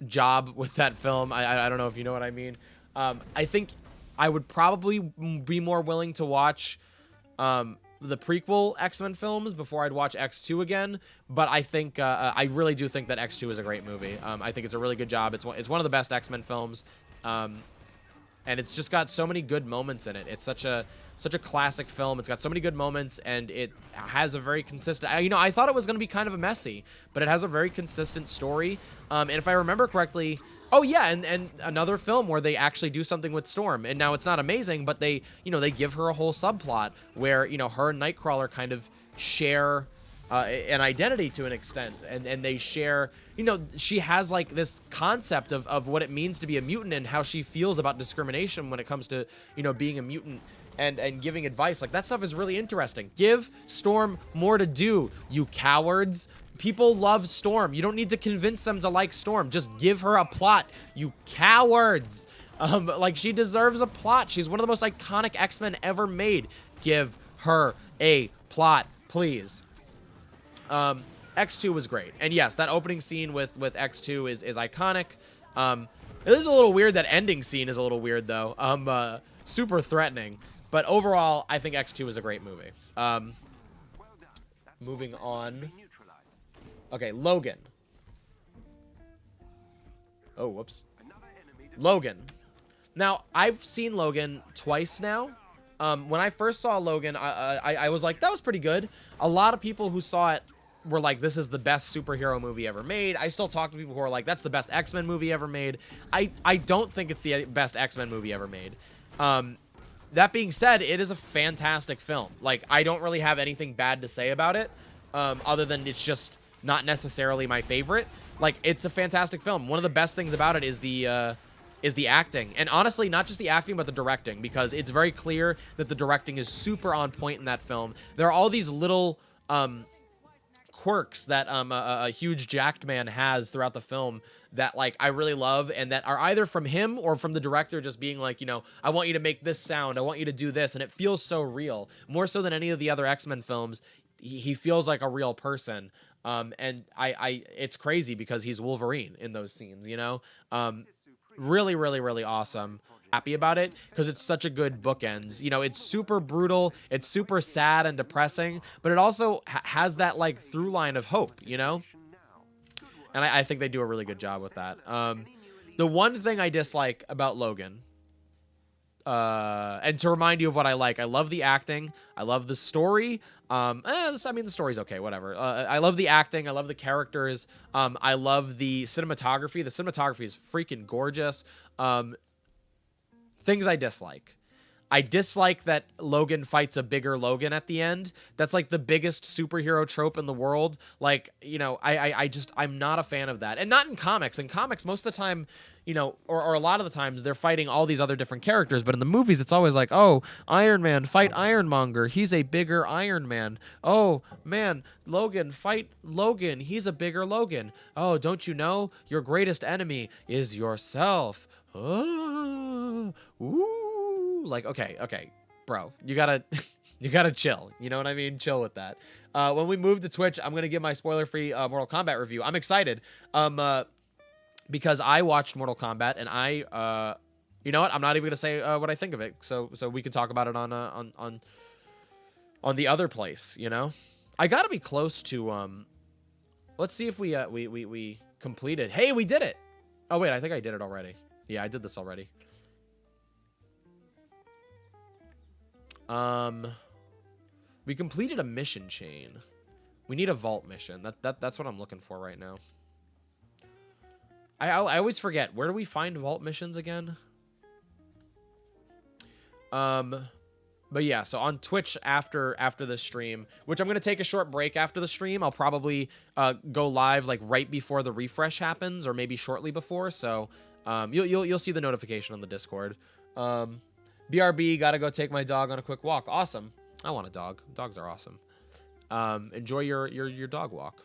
job with that film. I don't know if you know what I mean. I think I would probably be more willing to watch the prequel X-Men films before I'd watch X2 again, but I think I really do think that X2 is a great movie. I think it's a really good job. It's one of the best X-Men films, and it's just got so many good moments in it. It's such a classic film. It's got so many good moments, and it has a very consistent... You know, I thought it was going to be kind of a messy, but it has a very consistent story. And if I remember correctly... Oh, yeah, and another film where they actually do something with Storm. And now it's not amazing, but they, you know, they give her a whole subplot where, you know, her and Nightcrawler kind of share an identity to an extent. And they share, you know, she has, like, this concept of what it means to be a mutant and how she feels about discrimination when it comes to, you know, being a mutant and giving advice. Like, that stuff is really interesting. Give Storm more to do, you cowards. People love Storm. You don't need to convince them to like Storm. Just give her a plot, you cowards. Like, she deserves a plot. She's one of the most iconic X-Men ever made. Give her a plot, please. X2 was great. And yes, that opening scene with X2 is iconic. It is a little weird. That ending scene is a little weird, though. Super threatening. But overall, I think X2 is a great movie. Moving on. Okay, Logan. Oh, whoops. Logan. Now, I've seen Logan twice now. When I first saw Logan, I was like, that was pretty good. A lot of people who saw it were like, this is the best superhero movie ever made. I still talk to people who are like, that's the best X-Men movie ever made. I don't think it's the best X-Men movie ever made. That being said, it is a fantastic film. Like, I don't really have anything bad to say about it, other than it's just not necessarily my favorite. Like, it's a fantastic film. One of the best things about it is the acting. And honestly, not just the acting, but the directing, because it's very clear that the directing is super on point in that film. There are all these little quirks that a huge jacked man has throughout the film that, like, I really love, and that are either from him or from the director just being like, you know, I want you to make this sound, I want you to do this, and it feels so real. More so than any of the other X-Men films, he feels like a real person. And it's crazy because he's Wolverine in those scenes, you know? Really, really, really awesome. Happy about it because it's such a good bookends. You know, it's super brutal, it's super sad and depressing, but it also has that, like, through line of hope, you know? And I think they do a really good job with that. The one thing I dislike about Logan, and to remind you of what I like. I love the acting. I love the story. I mean, the story's okay, whatever. I love the acting. I love the characters. I love the cinematography. The cinematography is freaking gorgeous. Things I dislike. I dislike that Logan fights a bigger Logan at the end. That's like the biggest superhero trope in the world. Like, you know, I'm not a fan of that. And not in comics. In comics, most of the time, you know, or a lot of the times, they're fighting all these other different characters. But in the movies, it's always like, oh, Iron Man, fight Ironmonger. He's a bigger Iron Man. Oh, man, Logan, fight Logan. He's a bigger Logan. Oh, don't you know? Your greatest enemy is yourself. Oh, ooh. Like, okay, bro, you gotta chill. You know what I mean? Chill with that. When we move to Twitch, I'm gonna give my spoiler-free Mortal Kombat review. I'm excited, because I watched Mortal Kombat and I, you know what? I'm not even gonna say what I think of it. So we can talk about it on the other place. You know, I gotta be close to Let's see if we completed. Hey, we did it. Oh wait, I think I did it already. Yeah, I did this already. We completed a mission chain. We need a vault mission. That's what I'm looking for right now. I always forget. Where do we find vault missions again? But yeah, so on Twitch after the stream, which I'm gonna take a short break after the stream. I'll probably go live like right before the refresh happens, or maybe shortly before. So you'll see the notification on the Discord. BRB, gotta go take my dog on a quick walk. Awesome. I want a dog. Dogs are awesome. Enjoy your dog walk.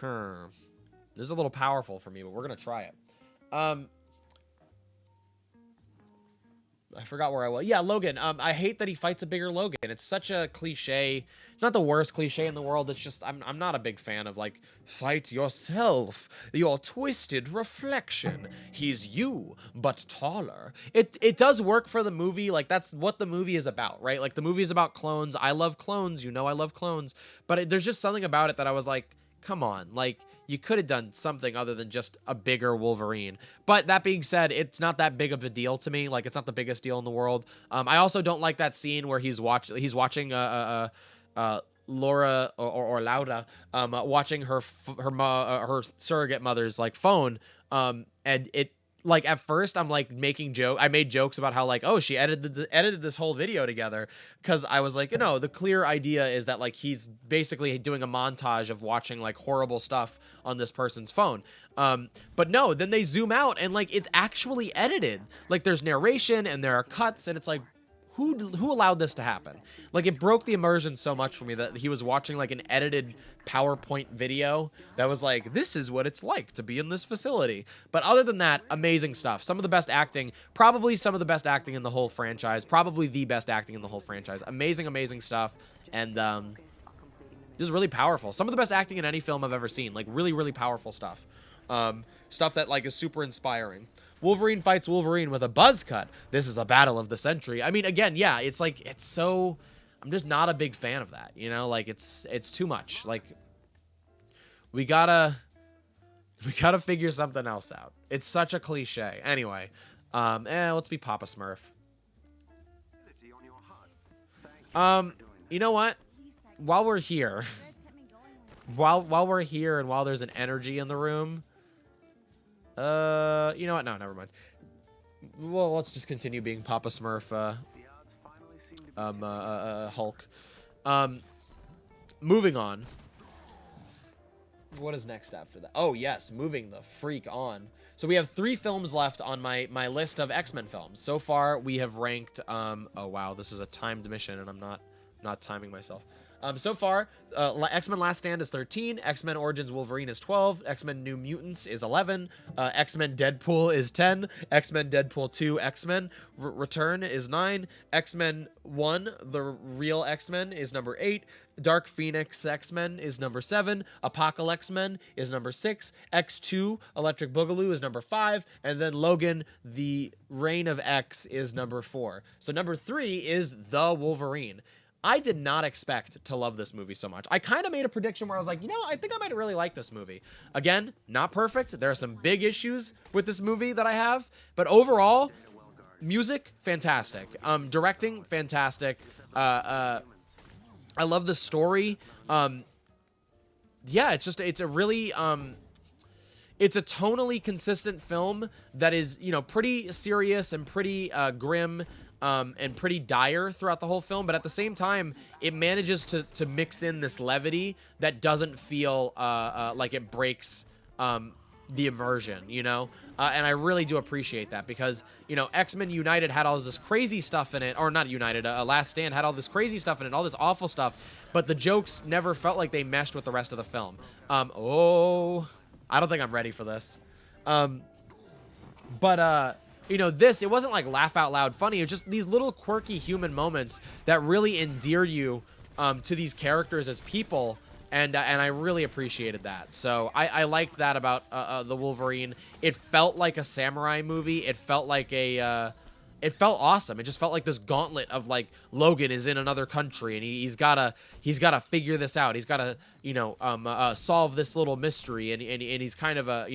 This is a little powerful for me, but we're gonna try it. I forgot where I was. Yeah, Logan. I hate that he fights a bigger Logan. It's such a cliche. Not the worst cliche in the world. It's just I'm not a big fan of like fight yourself, your twisted reflection. He's you but taller. It does work for the movie. Like that's what the movie is about, right? Like the movie is about clones. I love clones. You know I love clones. But there's just something about it that I was like, come on, like you could have done something other than just a bigger Wolverine. But that being said, it's not that big of a deal to me. Like it's not the biggest deal in the world. I also don't like that scene where he's watching Laura or Laura watching her surrogate mother's like phone, and it like at first I'm like I made jokes about how like, oh, she edited this whole video together, because I was like, you know, the clear idea is that like he's basically doing a montage of watching like horrible stuff on this person's phone. But no, then they zoom out and like it's actually edited. Like there's narration and there are cuts, and it's like, who allowed this to happen? Like it broke the immersion so much for me that he was watching like an edited PowerPoint video that was like, this is what it's like to be in this facility. But other than that, amazing stuff. Some of the best acting, probably some of the best acting in the whole franchise, probably the best acting in the whole franchise. Amazing stuff. And just really powerful. Some of the best acting in any film I've ever seen. Like really powerful stuff. Stuff that like is super inspiring. Wolverine fights Wolverine with a buzz cut. This is a battle of the century. I mean, again, yeah, it's like, it's so, I'm just not a big fan of that, you know, like it's too much. Like we gotta figure something else out. It's such a cliche. Anyway, let's be Papa Smurf. You know what? While we're here, while we're here and while there's an energy in the room, you know what? No, never mind. Well, let's just continue being Papa Smurf, Hulk. Moving on. What is next after that? Oh, yes, moving the freak on. So we have 3 films left on my list of X-Men films. So far, we have ranked, oh, wow, this is a timed mission, and I'm not timing myself. So far, X-Men Last Stand is 13, X-Men Origins Wolverine is 12, X-Men New Mutants is 11, X-Men Deadpool is 10, X-Men Deadpool 2 X-Men Return is 9, X-Men 1, The Real X-Men is number 8, Dark Phoenix X-Men is number 7, Apocalypse Men is number 6, X2 Electric Boogaloo is number 5, and then Logan The Reign of X is number 4. So number 3 is The Wolverine. I did not expect to love this movie so much. I kind of made a prediction where I was like, I think I might really like this movie. Again, not perfect. There are some big issues with this movie that I have, but overall, music, fantastic. Directing, fantastic. I love the story. Yeah, it's a really, it's a tonally consistent film that is, pretty serious and pretty grim, and pretty dire throughout the whole film, but at the same time, it manages to mix in this levity that doesn't feel like it breaks the immersion, and I really do appreciate that because, X-Men United had all this crazy stuff in it, or not United, Last Stand had all this crazy stuff in it, all this awful stuff, but the jokes never felt like they meshed with the rest of the film. I don't think I'm ready for this. This, it wasn't like laugh out loud funny. It was just these little quirky human moments that really endeared you to these characters as people. And I really appreciated that. So I liked that about the Wolverine. It felt like a samurai movie. It felt like it felt awesome. It just felt like this gauntlet of like Logan is in another country and he's gotta figure this out. He's gotta solve this little mystery and he's kind of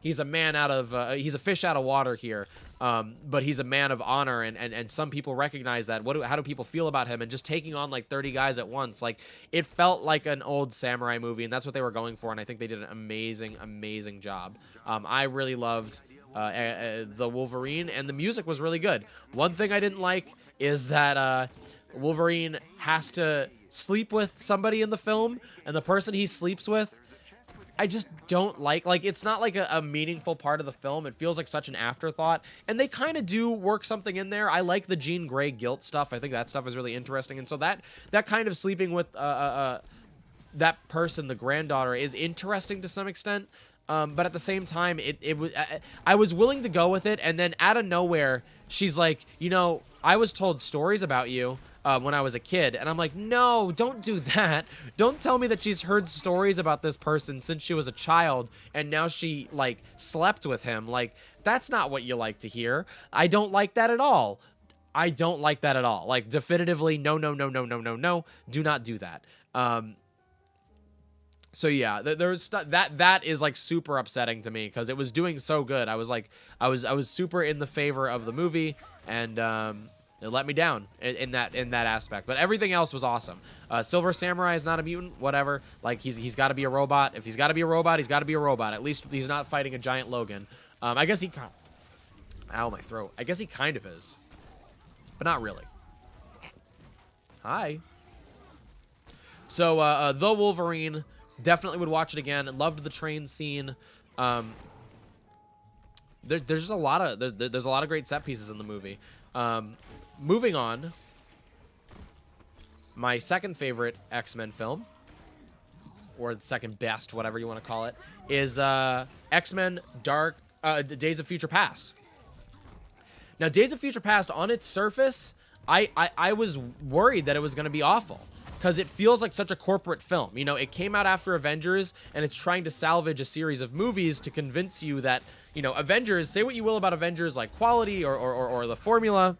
he's a man out of he's a fish out of water here. But he's a man of honor and some people recognize that. How do people feel about him? And just taking on like 30 guys at once, like it felt like an old samurai movie, and that's what they were going for. And I think they did an amazing job. I really loved the Wolverine, and the music was really good. One thing I didn't like is that Wolverine has to sleep with somebody in the film, and the person he sleeps with, I just don't like it's not like a meaningful part of the film. It feels like such an afterthought, and they kind of do work something in there. I like the Jean Grey guilt stuff. I think that stuff is really interesting, and so that kind of sleeping with that person, the granddaughter, is interesting to some extent. But at the same time, it was I was willing to go with it, and then out of nowhere, she's like, I was told stories about you when I was a kid, and I'm like, no, don't do that. Don't tell me that she's heard stories about this person since she was a child, and now she like slept with him. Like, that's not what you like to hear. I don't like that at all. I don't like that at all. Like, definitively, no, do not do that. So yeah, there's that is like super upsetting to me because it was doing so good. I was like, I was super in the favor of the movie, and it let me down in that aspect. But everything else was awesome. Silver Samurai is not a mutant, whatever. Like he's got to be a robot. If he's got to be a robot, he's got to be a robot. At least he's not fighting a giant Logan. I guess he. Ow, my throat. I guess he kind of is, but not really. Hi. So the Wolverine. Definitely would watch it again. Loved the train scene. There's just a lot of there's a lot of great set pieces in the movie. Moving on, my second favorite X-Men film, or the second best, whatever you want to call it, is X-Men Days of Future Past. Now, Days of Future Past, on its surface, I was worried that it was going to be awful. Because it feels like such a corporate film. It came out after Avengers, and it's trying to salvage a series of movies to convince you that, Avengers, say what you will about Avengers, like quality or the formula,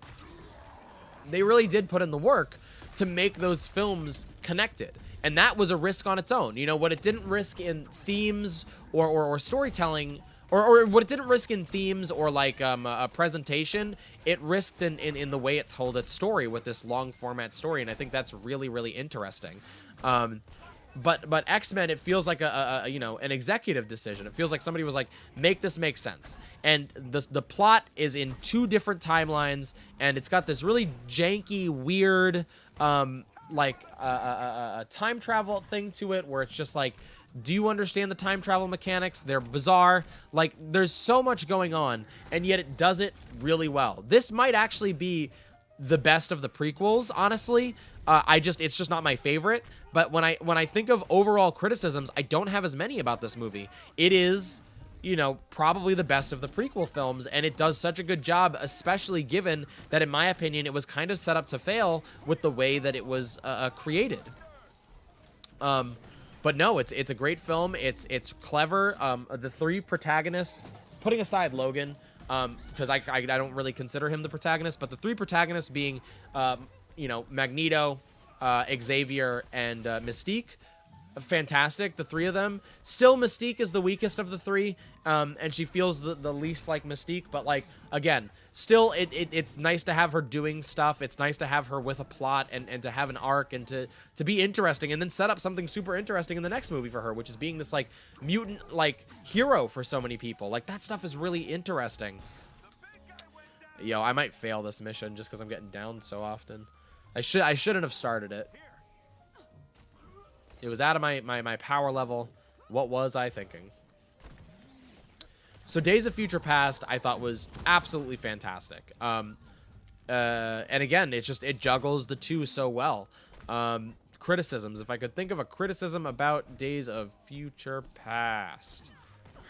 they really did put in the work to make those films connected. And that was a risk on its own. What it didn't risk in themes or storytelling, or what it didn't risk in themes or like a presentation, it risked in the way it told its story with this long format story, and I think that's really, really interesting. But X-Men, it feels like an executive decision. It feels like somebody was like, make this make sense. And the plot is in two different timelines, and it's got this really janky, weird, a time travel thing to it, where it's just like, do you understand the time travel mechanics? They're bizarre. Like, there's so much going on, and yet it does it really well. This might actually be the best of the prequels, honestly. It's just not my favorite. But when I think of overall criticisms, I don't have as many about this movie. It is, probably the best of the prequel films, and it does such a good job, especially given that, in my opinion, it was kind of set up to fail with the way that it was created. But no, it's a great film. It's clever. The three protagonists, putting aside Logan, because I don't really consider him the protagonist, but the three protagonists being, Magneto, Xavier and Mystique. Fantastic, the three of them. Still, Mystique is the weakest of the three, and she feels the least like Mystique, but like, again, still, it's nice to have her doing stuff. It's nice to have her with a plot and to have an arc and to be interesting, and then set up something super interesting in the next movie for her, which is being this like mutant like hero for so many people. Like, that stuff is really interesting. Yo, I might fail this mission just because I'm getting down so often. I shouldn't have started it. It was out of my power level. What was I thinking? So Days of Future Past, I thought was absolutely fantastic. And again, it juggles the two so well. Criticisms. If I could think of a criticism about Days of Future Past.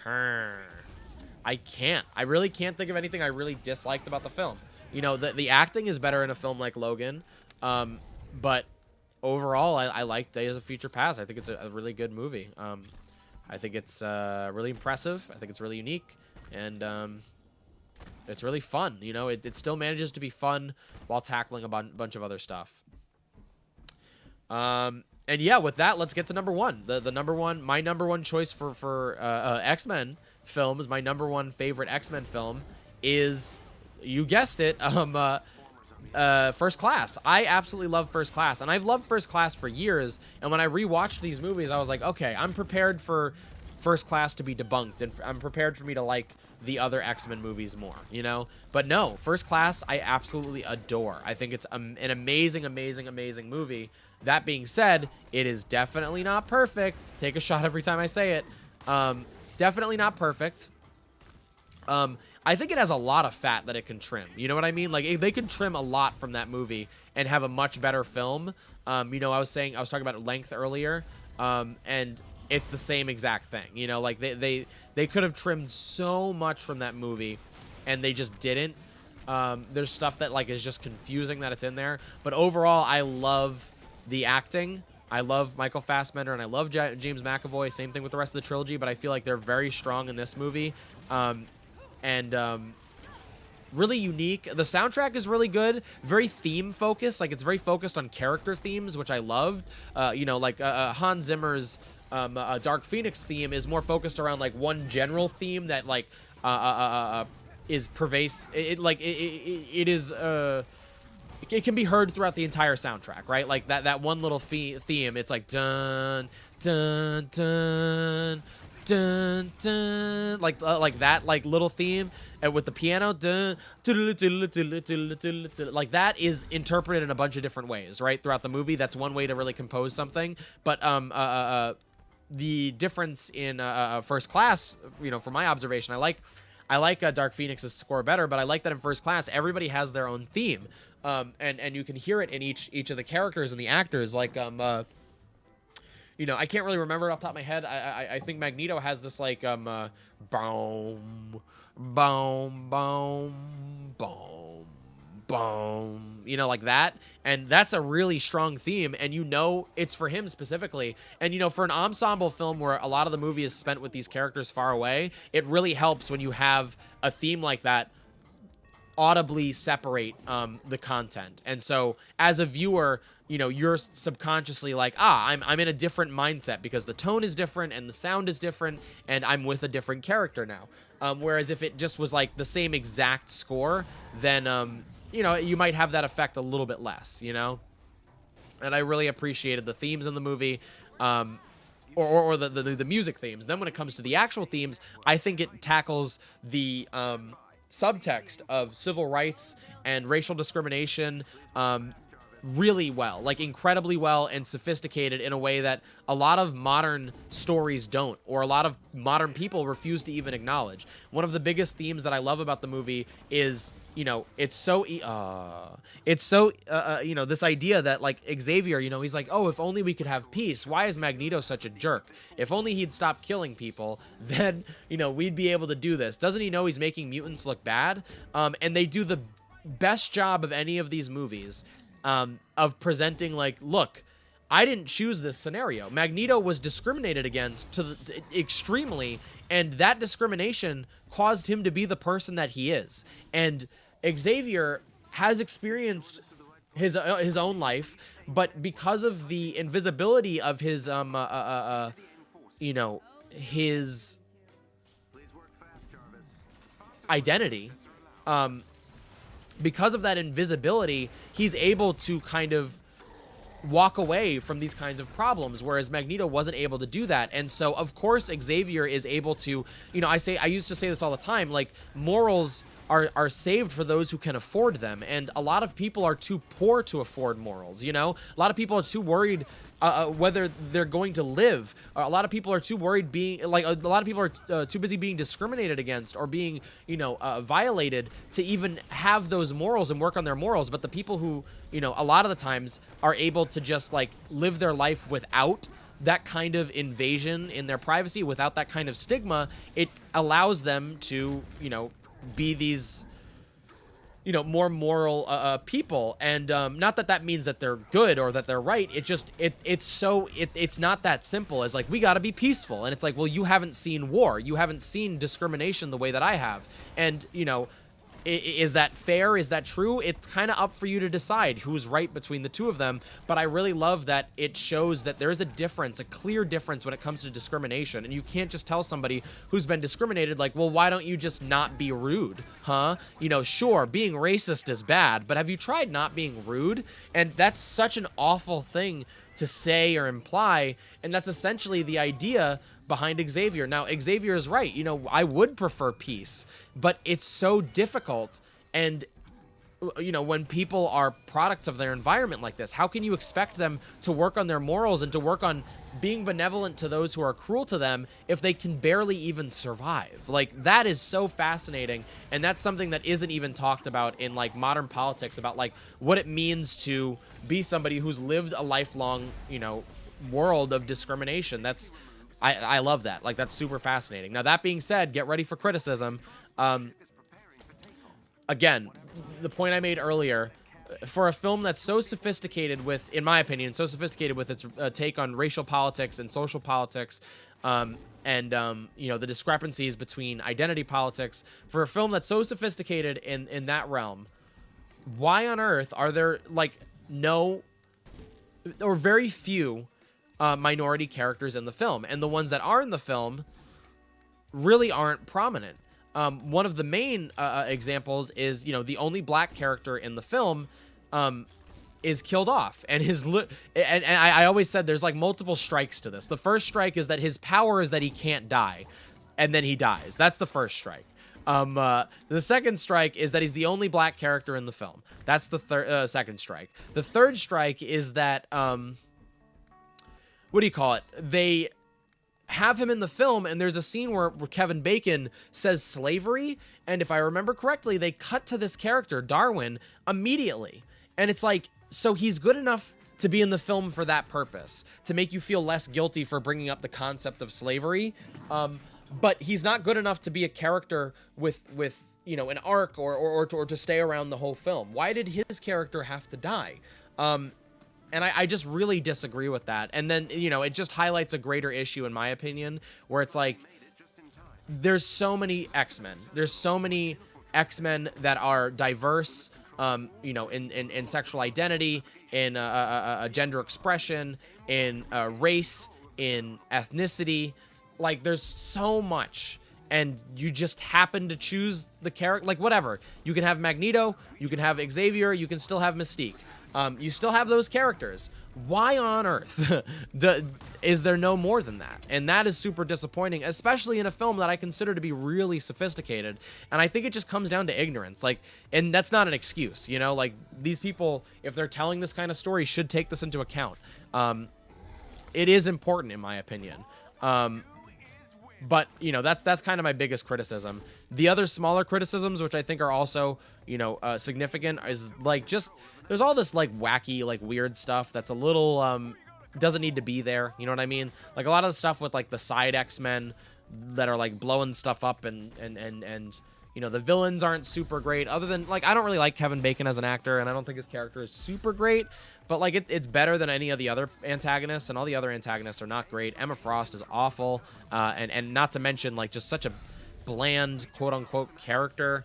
I can't. I really can't think of anything I really disliked about the film. You know, the acting is better in a film like Logan. But overall, I like Days of Future Past. I think it's a really good movie. I think it's really impressive. I think it's really unique, and it's really fun. You know, it still manages to be fun while tackling a bunch of other stuff. And yeah, with that, let's get to number one. My number one choice for X-Men films. My number one favorite X-Men film is, you guessed it, First Class. I absolutely love First Class, and I've loved First Class for years, and when I rewatched these movies, I was like, okay, I'm prepared for First Class to be debunked, and I'm prepared for me to like the other X-Men movies more, you know? But no, First Class, I absolutely adore. I think it's an amazing, amazing, amazing movie. That being said, it is definitely not perfect. Take a shot every time I say it. Definitely not perfect. I think it has a lot of fat that it can trim. You know what I mean? Like, they can trim a lot from that movie and have a much better film. You know, I was talking about length earlier, and it's the same exact thing. You know, like they could have trimmed so much from that movie, and they just didn't. There's stuff that like is just confusing that it's in there. But overall, I love the acting. I love Michael Fassbender, and I love James McAvoy. Same thing with the rest of the trilogy, but I feel like they're very strong in this movie. Really unique. The soundtrack is really good, very theme focused. Like, it's very focused on character themes, which I loved. You know, like Hans Zimmer's Dark Phoenix theme is more focused around like one general theme that like is pervasive. It can be heard throughout the entire soundtrack, right? Like that one little theme. It's like dun dun dun dun dun, like that like little theme, and with the piano, dun, like that is interpreted in a bunch of different ways, right, throughout the movie. That's one way to really compose something. But the difference in First Class, you know, from my observation, I like Dark Phoenix's score better, but I like that in First Class everybody has their own theme, and you can hear it in each of the characters and the actors. Like you know, I can't really remember it off the top of my head. I think Magneto has this like boom, boom, boom, boom, boom, you know, like that. And that's a really strong theme, and you know it's for him specifically. And you know, for an ensemble film where a lot of the movie is spent with these characters far away, it really helps when you have a theme like that audibly separate the content. And so as a viewer, you know, you're subconsciously like, I'm in a different mindset because the tone is different and the sound is different, and I'm with a different character now. Whereas if it just was like the same exact score, then you know, you might have that effect a little bit less, you know. And I really appreciated the themes in the movie, or the music themes. Then when it comes to the actual themes, I think it tackles the subtext of civil rights and racial discrimination really well, like incredibly well and sophisticated in a way that a lot of modern stories don't, or a lot of modern people refuse to even acknowledge. One of the biggest themes that I love about the movie is, you know, it's so you know, this idea that like Xavier, you know, he's like, oh, if only we could have peace. Why is Magneto such a jerk? If only he'd stop killing people, then, you know, we'd be able to do this. Doesn't he know he's making mutants look bad? And they do the best job of any of these movies of presenting like, look, I didn't choose this scenario. Magneto was discriminated against extremely, and that discrimination caused him to be the person that he is. And Xavier has experienced his own life, but because of the invisibility of his you know, his identity, because of that invisibility, he's able to kind of walk away from these kinds of problems, whereas Magneto wasn't able to do that. And so of course Xavier is able to, you know, I used to say this all the time, like, morals are saved for those who can afford them, and a lot of people are too poor to afford morals. You know, a lot of people are too worried whether they're going to live. A lot of people are too worried being, like, a lot of people are too busy being discriminated against or being, you know, violated to even have those morals and work on their morals. But the people who, you know, a lot of the times are able to just, like, live their life without that kind of invasion in their privacy, without that kind of stigma, it allows them to, you know, be these, you know, more moral people. And not that that means that they're good or that they're right. It just, it's not that simple as, like, we got to be peaceful. And it's like, well, you haven't seen war. You haven't seen discrimination the way that I have. And, you know, is that fair? Is that true? It's kind of up for you to decide who's right between the two of them. But I really love that it shows that there is a difference, a clear difference when it comes to discrimination. And you can't just tell somebody who's been discriminated, like, well, why don't you just not be rude? Huh? You know, sure, being racist is bad, but have you tried not being rude? And that's such an awful thing to say or imply. And that's essentially the idea behind Xavier. Now, Xavier is right. You know, I would prefer peace, but it's so difficult. And, you know, when people are products of their environment like this, how can you expect them to work on their morals and to work on being benevolent to those who are cruel to them if they can barely even survive? Like, that is so fascinating. And that's something that isn't even talked about in, like, modern politics, about, like, what it means to be somebody who's lived a lifelong, you know, world of discrimination. That's, I love that. Like, that's super fascinating. Now, that being said, get ready for criticism. Again, the point I made earlier, for a film that's so sophisticated with, in my opinion, so sophisticated with its take on racial politics and social politics, and you know, the discrepancies between identity politics, for a film that's so sophisticated in that realm, why on earth are there, like, no or very few minority characters in the film? And the ones that are in the film really aren't prominent. One of the main examples is, you know, the only black character in the film is killed off, and I always said there's, like, multiple strikes to this. The first strike is that his power is that he can't die, and then he dies. That's the first strike. The second strike is that he's the only black character in the film. That's the second strike. The third strike is that what do you call it? They have him in the film, and there's a scene where Kevin Bacon says slavery, and if I remember correctly, they cut to this character, Darwin, immediately. And it's like, so he's good enough to be in the film for that purpose, to make you feel less guilty for bringing up the concept of slavery, but he's not good enough to be a character with you know, an arc or to stay around the whole film. Why did his character have to die? And I just really disagree with that. And then, you know, it just highlights a greater issue, in my opinion, where it's like, there's so many X-Men. There's so many X-Men that are diverse, you know, in sexual identity, in gender expression, in race, in ethnicity. Like, there's so much. And you just happen to choose the character, like, whatever. You can have Magneto, you can have Xavier, you can still have Mystique. You still have those characters. Why on earth is there no more than that? And that is super disappointing, especially in a film that I consider to be really sophisticated. And I think it just comes down to ignorance. Like, and that's not an excuse, you know? Like, these people, if they're telling this kind of story, should take this into account. It is important, in my opinion. But, you know, that's kind of my biggest criticism. The other smaller criticisms, which I think are also, you know, significant, is, like, just, there's all this, like, wacky, like, weird stuff that's a little, doesn't need to be there. You know what I mean? Like, a lot of the stuff with, like, the side X-Men that are, like, blowing stuff up, and you know, the villains aren't super great, other than, like, I don't really like Kevin Bacon as an actor, and I don't think his character is super great, but, like, it's better than any of the other antagonists, and all the other antagonists are not great. Emma Frost is awful, and not to mention, like, just such a bland, quote-unquote, character.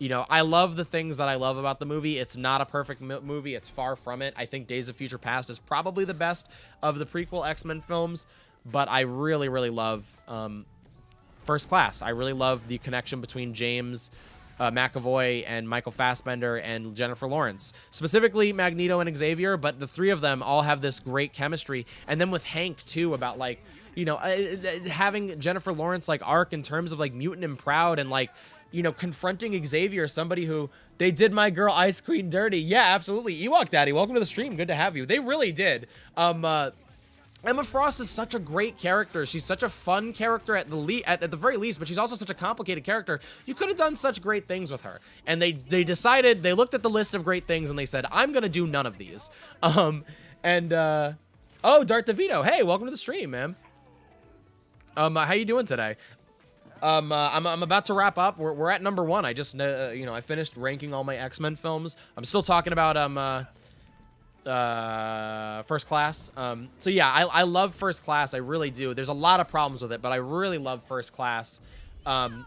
You know, I love the things that I love about the movie. It's not a perfect movie. It's far from it. I think Days of Future Past is probably the best of the prequel X-Men films, but I really, really love First Class. I really love the connection between James McAvoy and Michael Fassbender and Jennifer Lawrence. Specifically Magneto and Xavier, but the three of them all have this great chemistry. And then with Hank, too, about, like, you know, having Jennifer Lawrence, like, arc in terms of, like, Mutant and Proud and, like, you know, confronting Xavier, somebody who, they did my girl Ice Queen dirty. Yeah, absolutely. Ewok Daddy, welcome to the stream. Good to have you. They really did. Emma Frost is such a great character. She's such a fun character at the very least, but she's also such a complicated character. You could have done such great things with her. And they decided, they looked at the list of great things and they said, I'm going to do none of these. Oh, Dart DeVito. Hey, welcome to the stream, man. How you doing today? I'm about to wrap up. We're at number 1. I just, you know, I finished ranking all my X-Men films. I'm still talking about, First Class. So yeah, I love First Class. I really do. There's a lot of problems with it, but I really love First Class. And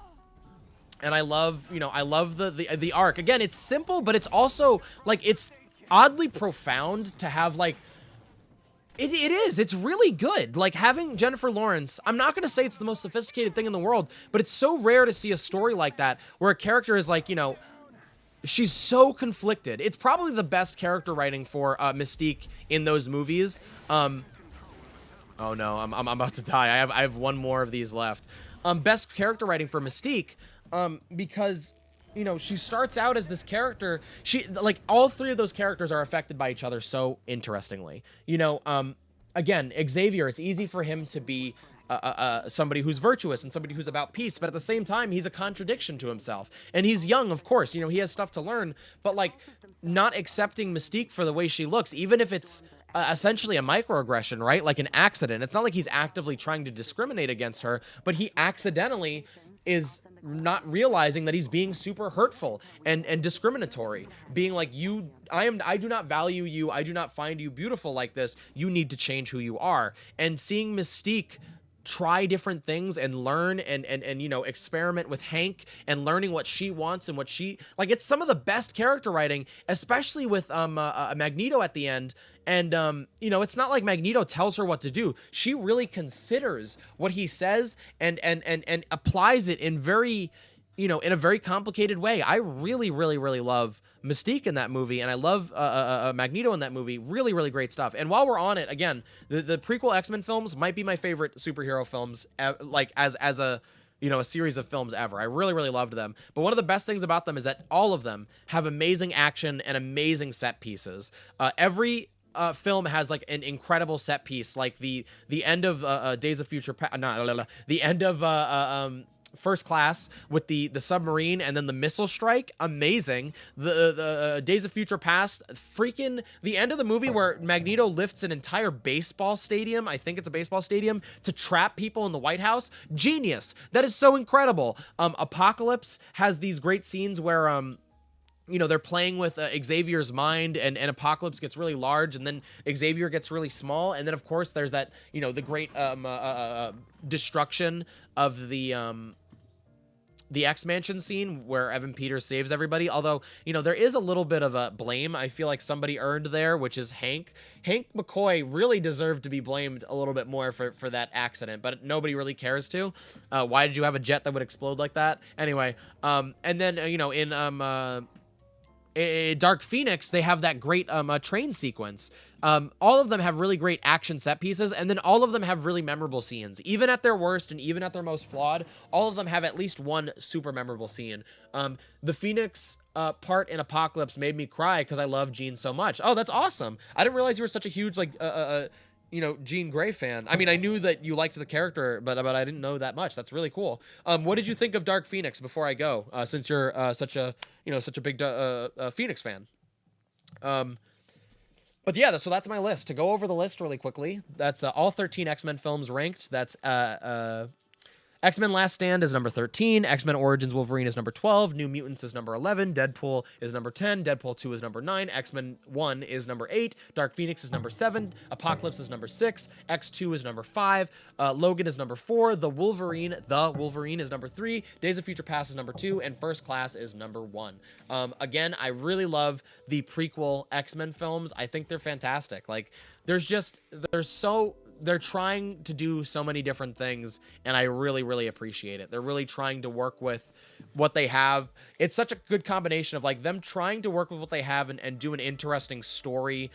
I love, you know, I love the arc. Again, it's simple, but it's also, like, it's oddly profound to have, like, it is. It's really good. Like, having Jennifer Lawrence, I'm not going to say it's the most sophisticated thing in the world, but it's so rare to see a story like that where a character is, like, you know, she's so conflicted. It's probably the best character writing for Mystique in those movies. Oh no, I'm about to die. I have one more of these left. Best character writing for Mystique, because, you know, she starts out as this character. She, like, all three of those characters are affected by each other so interestingly. You know, again, Xavier, it's easy for him to be somebody who's virtuous and somebody who's about peace, but at the same time, he's a contradiction to himself. And he's young, of course, you know, he has stuff to learn, but, like, not accepting Mystique for the way she looks, even if it's essentially a microaggression, right? Like an accident. It's not like he's actively trying to discriminate against her, but he accidentally is not realizing that he's being super hurtful and discriminatory, being like, I do not value you. I do not find you beautiful like this. You need to change who you are. And seeing Mystique try different things and learn and you know, experiment with Hank and learning what she wants and what she, like, it's some of the best character writing, especially with Magneto at the end. And you know, it's not like Magneto tells her what to do. She really considers what he says and applies it in very, you know, in a very complicated way. I really, really, really love Mystique in that movie, and I love Magneto in that movie. Really, really great stuff. And while we're on it, again, the prequel X-Men films might be my favorite superhero films, like as a, you know, a series of films ever. I really, really loved them. But one of the best things about them is that all of them have amazing action and amazing set pieces. Every film has, like, an incredible set piece, like the end of Days of Future Past, the end of First Class with the submarine and then the missile strike. Amazing. The Days of Future Past, freaking the end of the movie where Magneto lifts an entire baseball stadium, I think it's a baseball stadium, to trap people in the White House. Genius. That is so incredible. Apocalypse has these great scenes where you know, they're playing with Xavier's mind, and Apocalypse gets really large, and then Xavier gets really small, and then, of course, there's that, you know, the great destruction of the X-Mansion scene where Evan Peters saves everybody. Although, you know, there is a little bit of a blame I feel like somebody earned there, which is Hank. Hank McCoy really deserved to be blamed a little bit more for that accident, but nobody really cares to. Why did you have a jet that would explode like that? Anyway, and then, you know, in Dark Phoenix, they have that great train sequence. All of them have really great action set pieces, and then all of them have really memorable scenes. Even at their worst and even at their most flawed, all of them have at least one super memorable scene. The Phoenix part in Apocalypse made me cry because I love Jean so much. Oh, that's awesome. I didn't realize you were such a huge, like, you know, Jean Grey fan. I mean, I knew that you liked the character, but I didn't know that much. That's really cool. What did you think of Dark Phoenix before I go? Since you're such a big Phoenix fan. But yeah, so that's my list. To go over the list really quickly, that's all 13 X-Men films ranked. That's X-Men Last Stand is number 13. X-Men Origins Wolverine is number 12. New Mutants is number 11. Deadpool is number 10. Deadpool 2 is number 9. X-Men 1 is number 8. Dark Phoenix is number 7. Apocalypse is number 6. X2 is number 5. Logan is number 4. The Wolverine is number 3. Days of Future Past is number 2. And First Class is number 1. Again, I really love the prequel X-Men films. I think they're fantastic. Like, they're trying to do so many different things, and I really, really appreciate it. They're really trying to work with what they have. It's such a good combination of, like, them trying to work with what they have and do an interesting story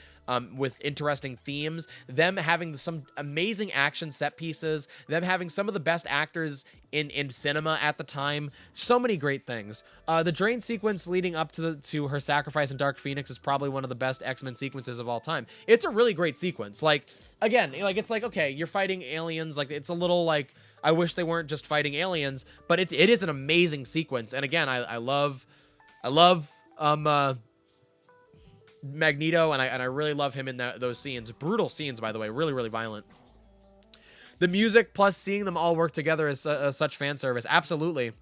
with interesting themes, them having some amazing action set pieces, them having some of the best actors in cinema at the time. So many great things. The drain sequence leading up to her sacrifice in Dark Phoenix is probably one of the best X-Men sequences of all time. It's a really great sequence. Like, again, like, it's like, okay, you're fighting aliens. Like, it's a little like, I wish they weren't just fighting aliens, but it is an amazing sequence. And again, I love Magneto, and I really love him in those scenes. Brutal scenes, by the way, really, really violent. The music plus seeing them all work together is such fan service. Absolutely.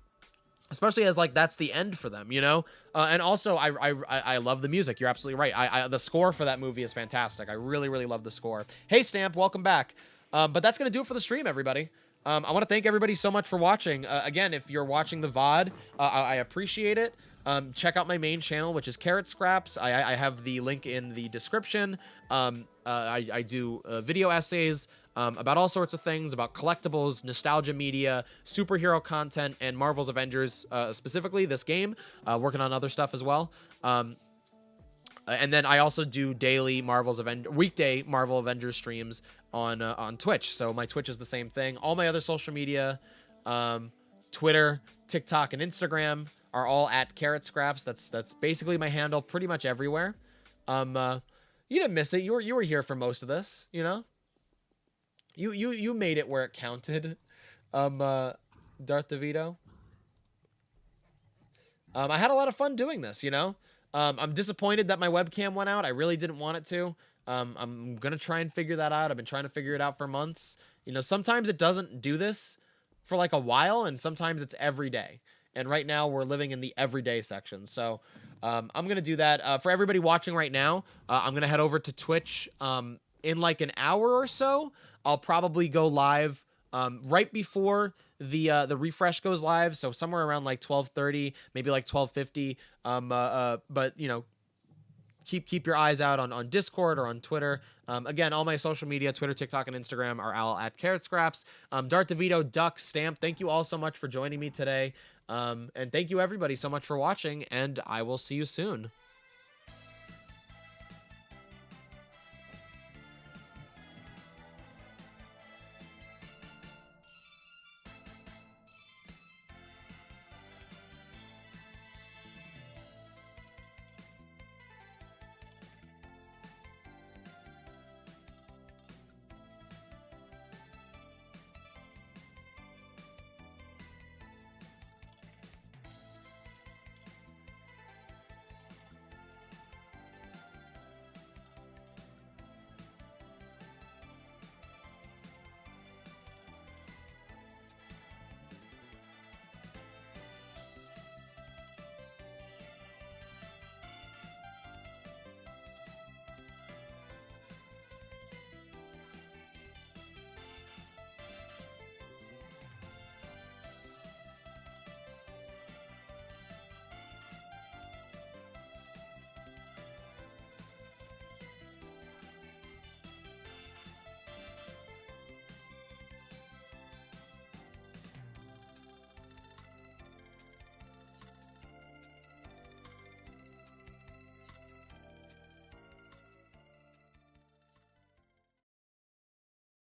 Especially as, like, that's the end for them, you know? And also, I love the music. You're absolutely right. The score for that movie is fantastic. I really, really love the score. Hey, Stamp, welcome back. But that's going to do it for the stream, everybody. I want to thank everybody so much for watching. Again, if you're watching the VOD, I appreciate it. Check out my main channel, which is Carrot Scraps. I have the link in the description. I do video essays about all sorts of things, about collectibles, nostalgia media, superhero content, and Marvel's Avengers, specifically this game. Working on other stuff as well. And then I also do daily weekday Marvel Avengers streams on Twitch. So my Twitch is the same thing. All my other social media, Twitter, TikTok, and Instagram are all at Carrot Scraps. That's basically my handle pretty much everywhere. You didn't miss it. You were here for most of this, you know? You made it where it counted. Darth DeVito. I had a lot of fun doing this, you know? I'm disappointed that my webcam went out. I really didn't want it to. I'm going to try and figure that out. I've been trying to figure it out for months. You know, sometimes it doesn't do this for like a while, and sometimes it's every day. And right now we're living in the everyday section. So I'm going to do that. For everybody watching right now, I'm going to head over to Twitch in like an hour or so. I'll probably go live right before the refresh goes live. So somewhere around like 12:30, maybe like 12:50. But, you know, keep your eyes out on Discord or on Twitter. Again, all my social media, Twitter, TikTok, and Instagram are all at Carrot Scraps. Darth DeVito, Duck, Stamp, thank you all so much for joining me today. And thank you everybody so much for watching, and I will see you soon.